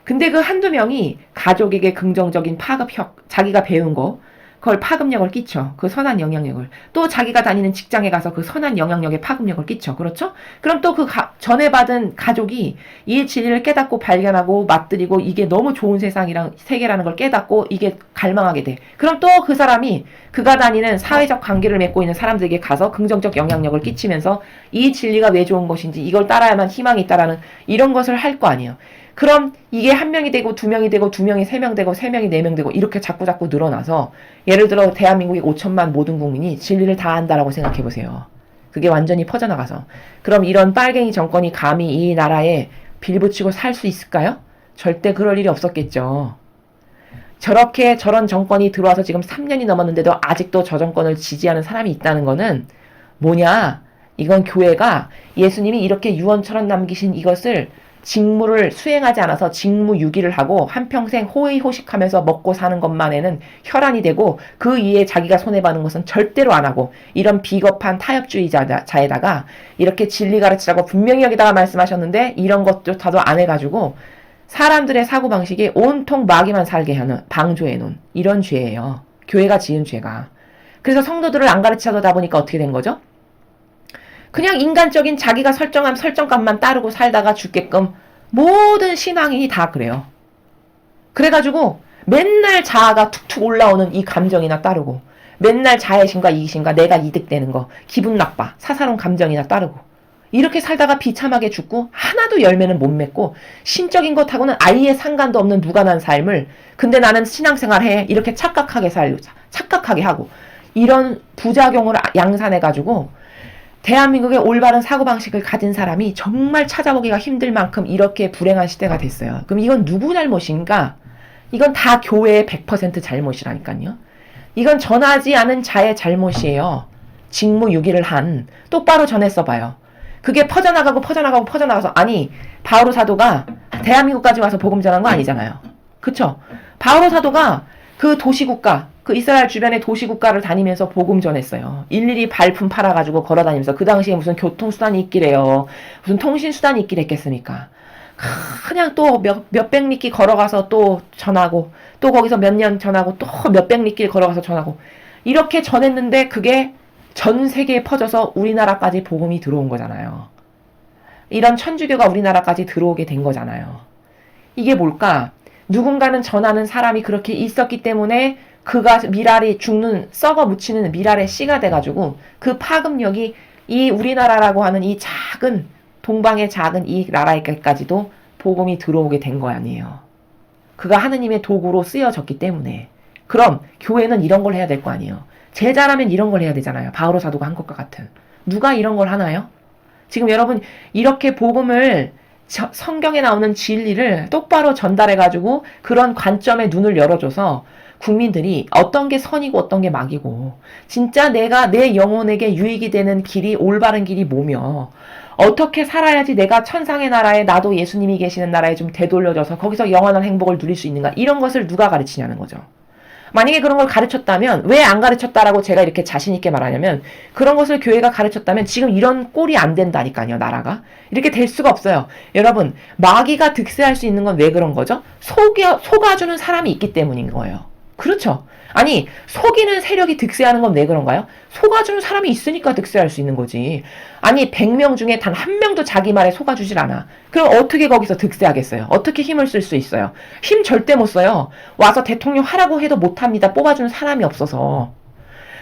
근데 그 한두 명이 가족에게 긍정적인 파급력, 자기가 배운 거 그걸 파급력을 끼쳐. 그 선한 영향력을. 또 자기가 다니는 직장에 가서 그 선한 영향력에 파급력을 끼쳐. 그렇죠? 그럼 또 그 전에 받은 가족이 이 진리를 깨닫고 발견하고 맛들이고 이게 너무 좋은 세상이랑 세계라는 걸 깨닫고 이게 갈망하게 돼. 그럼 또 그 사람이 그가 다니는 사회적 관계를 맺고 있는 사람들에게 가서 긍정적 영향력을 끼치면서 이 진리가 왜 좋은 것인지, 이걸 따라야만 희망이 있다라는 이런 것을 할 거 아니에요. 그럼 이게 한 명이 되고 두 명이 되고 두 명이 세 명 되고 세 명이 네 명 되고 이렇게 자꾸 늘어나서, 예를 들어 대한민국의 5천만 모든 국민이 진리를 다 안다라고 생각해 보세요. 그게 완전히 퍼져나가서. 그럼 이런 빨갱이 정권이 감히 이 나라에 빌붙이고 살 수 있을까요? 절대 그럴 일이 없었겠죠. 저렇게 저런 정권이 들어와서 지금 3년이 넘었는데도 아직도 저 정권을 지지하는 사람이 있다는 거는 뭐냐? 이건 교회가 예수님이 이렇게 유언처럼 남기신 이것을 직무를 수행하지 않아서 직무유기를 하고 한평생 호의호식하면서 먹고 사는 것만에는 혈안이 되고 그 이에 자기가 손해받는 것은 절대로 안 하고, 이런 비겁한 타협주의자에다가 이렇게 진리 가르치라고 분명히 여기다가 말씀하셨는데 이런 것조차도 안 해가지고 사람들의 사고방식이 온통 마귀만 살게 하는, 방조해놓은 이런 죄예요. 교회가 지은 죄가. 그래서 성도들을 안 가르치다 보니까 어떻게 된 거죠? 그냥 인간적인 자기가 설정한 설정값만 따르고 살다가 죽게끔 모든 신앙인이 다 그래요. 그래가지고 맨날 자아가 툭툭 올라오는 이 감정이나 따르고, 맨날 자애심과 이기심과 내가 이득되는 거, 기분 나빠, 사사로운 감정이나 따르고, 이렇게 살다가 비참하게 죽고 하나도 열매는 못 맺고 신적인 것하고는 아예 상관도 없는 무관한 삶을, 근데 나는 신앙생활 해, 이렇게 착각하게 하고, 이런 부작용을 양산해가지고 대한민국의 올바른 사고방식을 가진 사람이 정말 찾아보기가 힘들 만큼 이렇게 불행한 시대가 됐어요. 그럼 이건 누구 잘못인가? 이건 다 교회의 100% 잘못이라니까요. 이건 전하지 않은 자의 잘못이에요. 직무유기를 한. 똑바로 전했어 봐요. 그게 퍼져나가서, 아니 바오로 사도가 대한민국까지 와서 복음 전한 거 아니잖아요. 그쵸? 바오로 사도가 그 도시국가, 그 이스라엘 주변의 도시국가를 다니면서 복음 전했어요. 일일이 발품 팔아가지고 걸어다니면서. 그 당시에 무슨 교통수단이 있기래요. 무슨 통신수단이 있기랬겠습니까? 그냥 또 몇백 리길 걸어가서 또 전하고, 또 거기서 몇 년 전하고, 또 몇백 리길 걸어가서 전하고, 이렇게 전했는데 그게 전 세계에 퍼져서 우리나라까지 복음이 들어온 거잖아요. 이런 천주교가 우리나라까지 들어오게 된 거잖아요. 이게 뭘까? 누군가는 전하는 사람이 그렇게 있었기 때문에 그가 미랄이 죽는, 썩어 묻히는 미랄의 씨가 돼가지고 그 파급력이 이 우리나라라고 하는 이 작은, 동방의 작은 이 나라에까지도 복음이 들어오게 된 거 아니에요. 그가 하느님의 도구로 쓰여졌기 때문에. 그럼 교회는 이런 걸 해야 될 거 아니에요. 제자라면 이런 걸 해야 되잖아요. 바오로 사도가 한 것과 같은. 누가 이런 걸 하나요? 지금 여러분 이렇게 복음을, 성경에 나오는 진리를 똑바로 전달해가지고 그런 관점에 눈을 열어줘서 국민들이 어떤 게 선이고 어떤 게 막이고, 진짜 내가 내 영혼에게 유익이 되는 길이, 올바른 길이 뭐며, 어떻게 살아야지 내가 천상의 나라에, 나도 예수님이 계시는 나라에 좀 되돌려져서 거기서 영원한 행복을 누릴 수 있는가, 이런 것을 누가 가르치냐는 거죠. 만약에 그런 걸 가르쳤다면, 왜 안 가르쳤다라고 제가 이렇게 자신있게 말하냐면, 그런 것을 교회가 가르쳤다면 지금 이런 꼴이 안 된다니까요. 나라가 이렇게 될 수가 없어요. 여러분, 마귀가 득세할 수 있는 건 왜 그런 거죠? 속아주는 사람이 있기 때문인 거예요. 그렇죠? 아니, 속이는 세력이 득세하는 건 왜 그런가요? 속아주는 사람이 있으니까 득세할 수 있는 거지. 아니, 100명 중에 단 한 명도 자기 말에 속아주질 않아. 그럼 어떻게 거기서 득세하겠어요? 어떻게 힘을 쓸 수 있어요? 힘 절대 못 써요. 와서 대통령 하라고 해도 못합니다. 뽑아주는 사람이 없어서.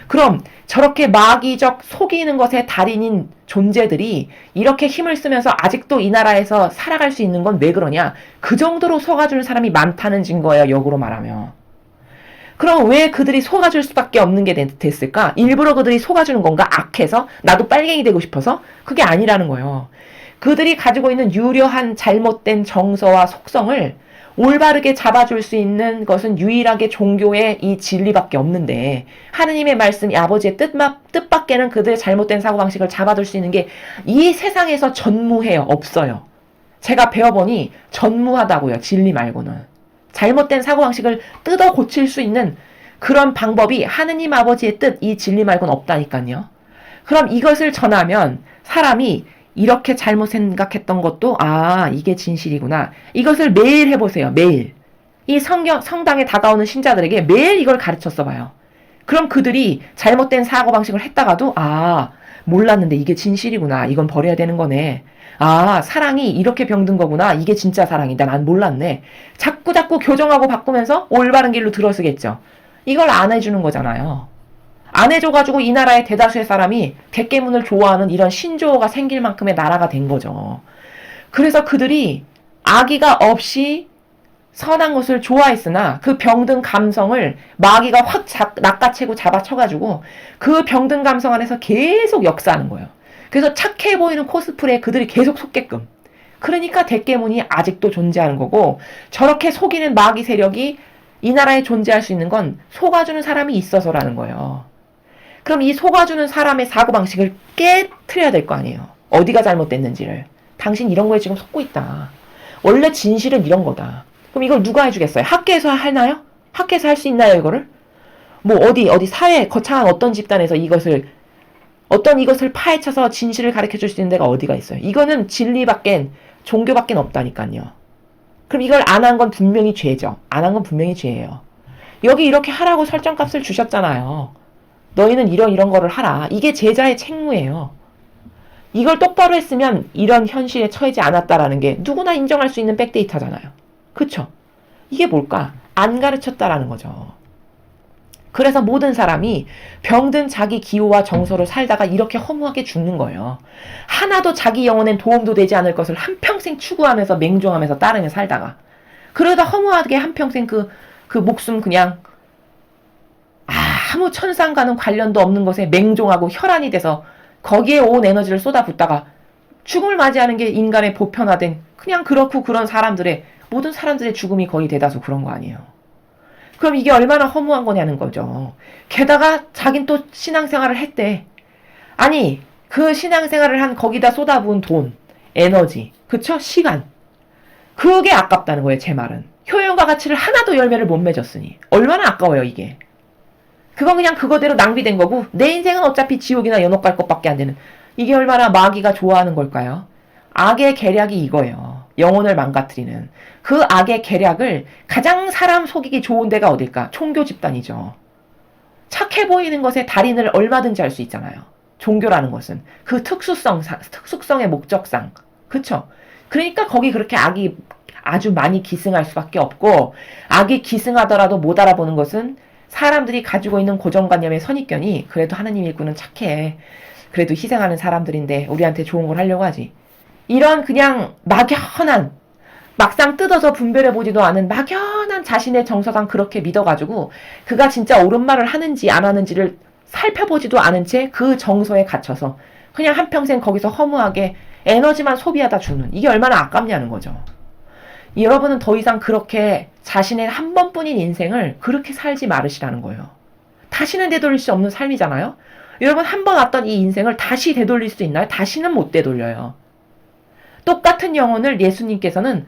그럼 저렇게 마귀적 속이는 것의 달인인 존재들이 이렇게 힘을 쓰면서 아직도 이 나라에서 살아갈 수 있는 건 왜 그러냐? 그 정도로 속아주는 사람이 많다는 증거예요. 역으로 말하면. 그럼 왜 그들이 속아줄 수밖에 없는 게 됐을까? 일부러 그들이 속아주는 건가? 악해서? 나도 빨갱이 되고 싶어서? 그게 아니라는 거예요. 그들이 가지고 있는 유려한 잘못된 정서와 속성을 올바르게 잡아줄 수 있는 것은 유일하게 종교의 이 진리밖에 없는데, 하느님의 말씀, 아버지의 뜻밖에는 그들의 잘못된 사고방식을 잡아둘 수 있는 게 이 세상에서 전무해요. 없어요. 제가 배워보니 전무하다고요. 진리 말고는. 잘못된 사고방식을 뜯어 고칠 수 있는 그런 방법이 하느님 아버지의 뜻, 이 진리 말고는 없다니까요. 그럼 이것을 전하면 사람이 이렇게 잘못 생각했던 것도, 아, 이게 진실이구나. 이것을 매일 해보세요. 매일. 이 성당에 다가오는 신자들에게 매일 이걸 가르쳤어 봐요. 그럼 그들이 잘못된 사고방식을 했다가도, 아, 몰랐는데 이게 진실이구나. 이건 버려야 되는 거네. 아, 사랑이 이렇게 병든 거구나. 이게 진짜 사랑이다. 난 몰랐네. 자꾸 교정하고 바꾸면서 올바른 길로 들어서겠죠. 이걸 안 해주는 거잖아요. 안 해줘가지고 이 나라의 대다수의 사람이 백개문을 좋아하는 이런 신조어가 생길 만큼의 나라가 된 거죠. 그래서 그들이 악의가 없이 선한 것을 좋아했으나 그 병든 감성을 마귀가 확 낚아채고 잡아쳐가지고 그 병든 감성 안에서 계속 역사하는 거예요. 그래서 착해 보이는 코스프레에 그들이 계속 속게끔. 그러니까 대깨문이 아직도 존재하는 거고, 저렇게 속이는 마귀 세력이 이 나라에 존재할 수 있는 건 속아주는 사람이 있어서라는 거예요. 그럼 이 속아주는 사람의 사고방식을 깨트려야 될 거 아니에요. 어디가 잘못됐는지를. 당신 이런 거에 지금 속고 있다. 원래 진실은 이런 거다. 그럼 이걸 누가 해주겠어요? 학교에서 하나요? 학교에서 할 수 있나요, 이거를? 뭐 어디 사회 거창한 어떤 집단에서 이것을 파헤쳐서 진실을 가르쳐 줄 수 있는 데가 어디가 있어요? 이거는 진리밖엔, 종교밖엔 없다니까요. 그럼 이걸 안 한 건 분명히 죄죠. 안 한 건 분명히 죄예요. 여기 이렇게 하라고 설정값을 주셨잖아요. 너희는 이런 거를 하라. 이게 제자의 책무예요. 이걸 똑바로 했으면 이런 현실에 처하지 않았다라는 게 누구나 인정할 수 있는 백데이터잖아요. 그쵸? 이게 뭘까? 안 가르쳤다라는 거죠. 그래서 모든 사람이 병든 자기 기호와 정서로 살다가 이렇게 허무하게 죽는 거예요. 하나도 자기 영혼엔 도움도 되지 않을 것을 한평생 추구하면서 맹종하면서 따르며 살다가 그러다 허무하게 한평생 그 목숨 그냥 아무 천상과는 관련도 없는 것에 맹종하고 혈안이 돼서 거기에 온 에너지를 쏟아붓다가 죽음을 맞이하는 게 인간의 보편화된 그냥 그렇고 그런 사람들의 모든 사람들의 죽음이 거의 대다수 그런 거 아니에요. 그럼 이게 얼마나 허무한 거냐는 거죠. 게다가 자긴 또 신앙생활을 했대. 아니 그 신앙생활을 한 거기다 쏟아부은 돈, 에너지, 그쵸? 시간. 그게 아깝다는 거예요. 제 말은. 효용과 가치를 하나도 열매를 못 맺었으니 얼마나 아까워요 이게. 그건 그냥 그거대로 낭비된 거고 내 인생은 어차피 지옥이나 연옥 갈 것밖에 안 되는 이게 얼마나 마귀가 좋아하는 걸까요? 악의 계략이 이거예요. 영혼을 망가뜨리는. 그 악의 계략을 가장 사람 속이기 좋은 데가 어딜까? 종교 집단이죠. 착해 보이는 것에 달인을 얼마든지 할 수 있잖아요. 종교라는 것은. 그 특수성의 목적상. 그쵸? 그러니까 거기 그렇게 악이 아주 많이 기승할 수밖에 없고 악이 기승하더라도 못 알아보는 것은 사람들이 가지고 있는 고정관념의 선입견이 그래도 하느님 일꾼은 착해. 그래도 희생하는 사람들인데 우리한테 좋은 걸 하려고 하지. 이런 그냥 막연한 막상 뜯어서 분별해보지도 않은 막연한 자신의 정서상 그렇게 믿어가지고 그가 진짜 옳은 말을 하는지 안 하는지를 살펴보지도 않은 채 그 정서에 갇혀서 그냥 한평생 거기서 허무하게 에너지만 소비하다 죽는 이게 얼마나 아깝냐는 거죠. 여러분은 더 이상 그렇게 자신의 한 번뿐인 인생을 그렇게 살지 말으시라는 거예요. 다시는 되돌릴 수 없는 삶이잖아요. 여러분 한 번 왔던 이 인생을 다시 되돌릴 수 있나요? 다시는 못 되돌려요. 똑같은 영혼을 예수님께서는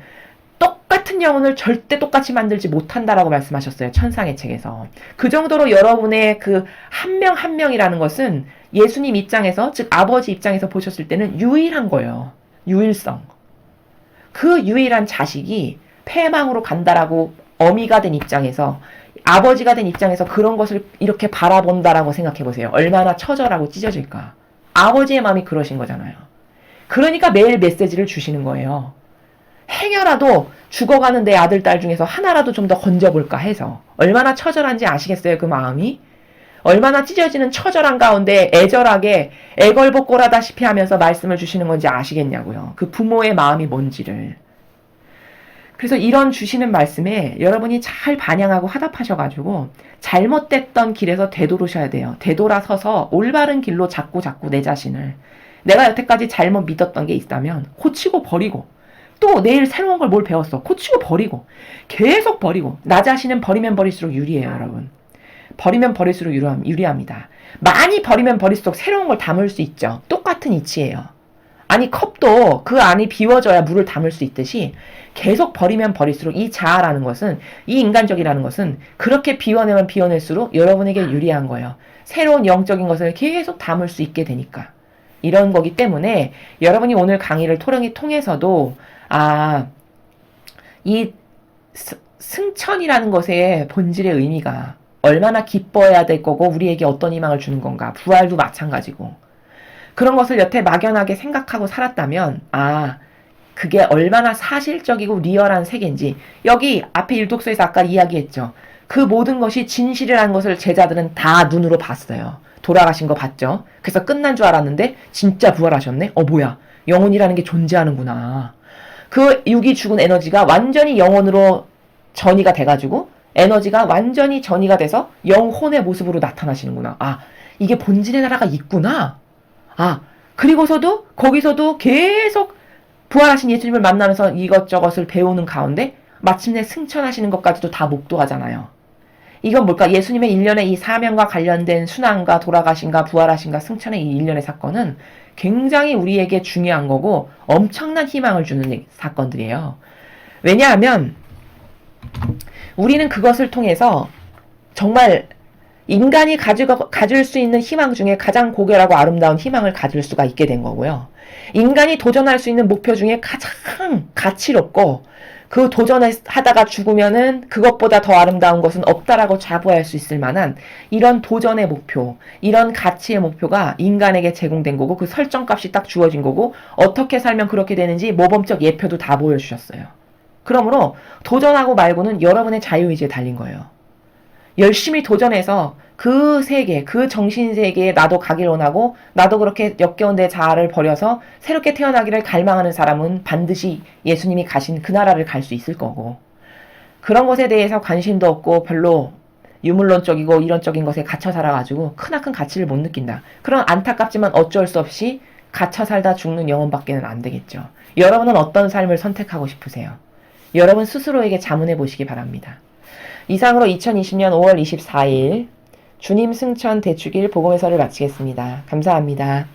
똑같은 영혼을 절대 똑같이 만들지 못한다라고 말씀하셨어요. 천상의 책에서. 그 정도로 여러분의 그 한 명 한 명이라는 것은 예수님 입장에서 즉 아버지 입장에서 보셨을 때는 유일한 거예요. 유일성. 그 유일한 자식이 폐망으로 간다라고 어미가 된 입장에서 아버지가 된 입장에서 그런 것을 이렇게 바라본다라고 생각해 보세요. 얼마나 처절하고 찢어질까. 아버지의 마음이 그러신 거잖아요. 그러니까 매일 메시지를 주시는 거예요. 행여라도 죽어가는 내 아들, 딸 중에서 하나라도 좀 더 건져볼까 해서. 얼마나 처절한지 아시겠어요? 그 마음이? 얼마나 찢어지는 처절한 가운데 애절하게 애걸복걸하다시피 하면서 말씀을 주시는 건지 아시겠냐고요. 그 부모의 마음이 뭔지를. 그래서 이런 주시는 말씀에 여러분이 잘 반영하고 화답하셔가지고 잘못됐던 길에서 되돌으셔야 돼요. 되돌아서서 올바른 길로 자꾸 내 자신을 내가 여태까지 잘못 믿었던 게 있다면 고치고 버리고 또 내일 새로운 걸 뭘 배웠어. 고치고 버리고 계속 버리고 나 자신은 버리면 버릴수록 유리해요. 여러분. 버리면 버릴수록 유리합니다. 많이 버리면 버릴수록 새로운 걸 담을 수 있죠. 똑같은 이치예요. 아니 컵도 그 안이 비워져야 물을 담을 수 있듯이 계속 버리면 버릴수록 이 자아라는 것은 이 인간적이라는 것은 그렇게 비워내면 비워낼수록 여러분에게 유리한 거예요. 새로운 영적인 것을 계속 담을 수 있게 되니까. 이런 거기 때문에 여러분이 오늘 강의를 통해서도 이 승천이라는 것의 본질의 의미가 얼마나 기뻐해야 될 거고 우리에게 어떤 희망을 주는 건가. 부활도 마찬가지고. 그런 것을 여태 막연하게 생각하고 살았다면 그게 얼마나 사실적이고 리얼한 세계인지 여기 앞에 일독서에서 아까 이야기했죠. 그 모든 것이 진실이라는 것을 제자들은 다 눈으로 봤어요. 돌아가신 거 봤죠. 그래서 끝난 줄 알았는데 진짜 부활하셨네. 뭐야. 영혼이라는 게 존재하는구나. 그 육이 죽은 에너지가 완전히 영혼으로 전이가 돼가지고 에너지가 완전히 전이가 돼서 영혼의 모습으로 나타나시는구나. 이게 본질의 나라가 있구나. 그리고서도 거기서도 계속 부활하신 예수님을 만나면서 이것저것을 배우는 가운데 마침내 승천하시는 것까지도 다 목도하잖아요. 이건 뭘까? 예수님의 일련의 이 사명과 관련된 순환과 돌아가신가 부활하신가 승천의 이 일련의 사건은 굉장히 우리에게 중요한 거고 엄청난 희망을 주는 사건들이에요. 왜냐하면 우리는 그것을 통해서 정말 인간이 가질 수 있는 희망 중에 가장 고결하고 아름다운 희망을 가질 수가 있게 된 거고요. 인간이 도전할 수 있는 목표 중에 가장 가치롭고 그 도전을 하다가 죽으면은 그것보다 더 아름다운 것은 없다라고 자부할 수 있을 만한 이런 도전의 목표, 이런 가치의 목표가 인간에게 제공된 거고 그 설정값이 딱 주어진 거고 어떻게 살면 그렇게 되는지 모범적 예표도 다 보여주셨어요. 그러므로 도전하고 말고는 여러분의 자유의지에 달린 거예요. 열심히 도전해서 그 세계, 그 정신 세계에 나도 가길 원하고 나도 그렇게 역겨운 내 자아를 버려서 새롭게 태어나기를 갈망하는 사람은 반드시 예수님이 가신 그 나라를 갈 수 있을 거고, 그런 것에 대해서 관심도 없고 별로 유물론적이고 이론적인 것에 갇혀 살아가지고 크나큰 가치를 못 느낀다. 그런 안타깝지만 어쩔 수 없이 갇혀 살다 죽는 영혼밖에는 안 되겠죠. 여러분은 어떤 삶을 선택하고 싶으세요? 여러분 스스로에게 자문해 보시기 바랍니다. 이상으로 2020년 5월 24일 주님 승천 대축일 복음회설을 마치겠습니다. 감사합니다.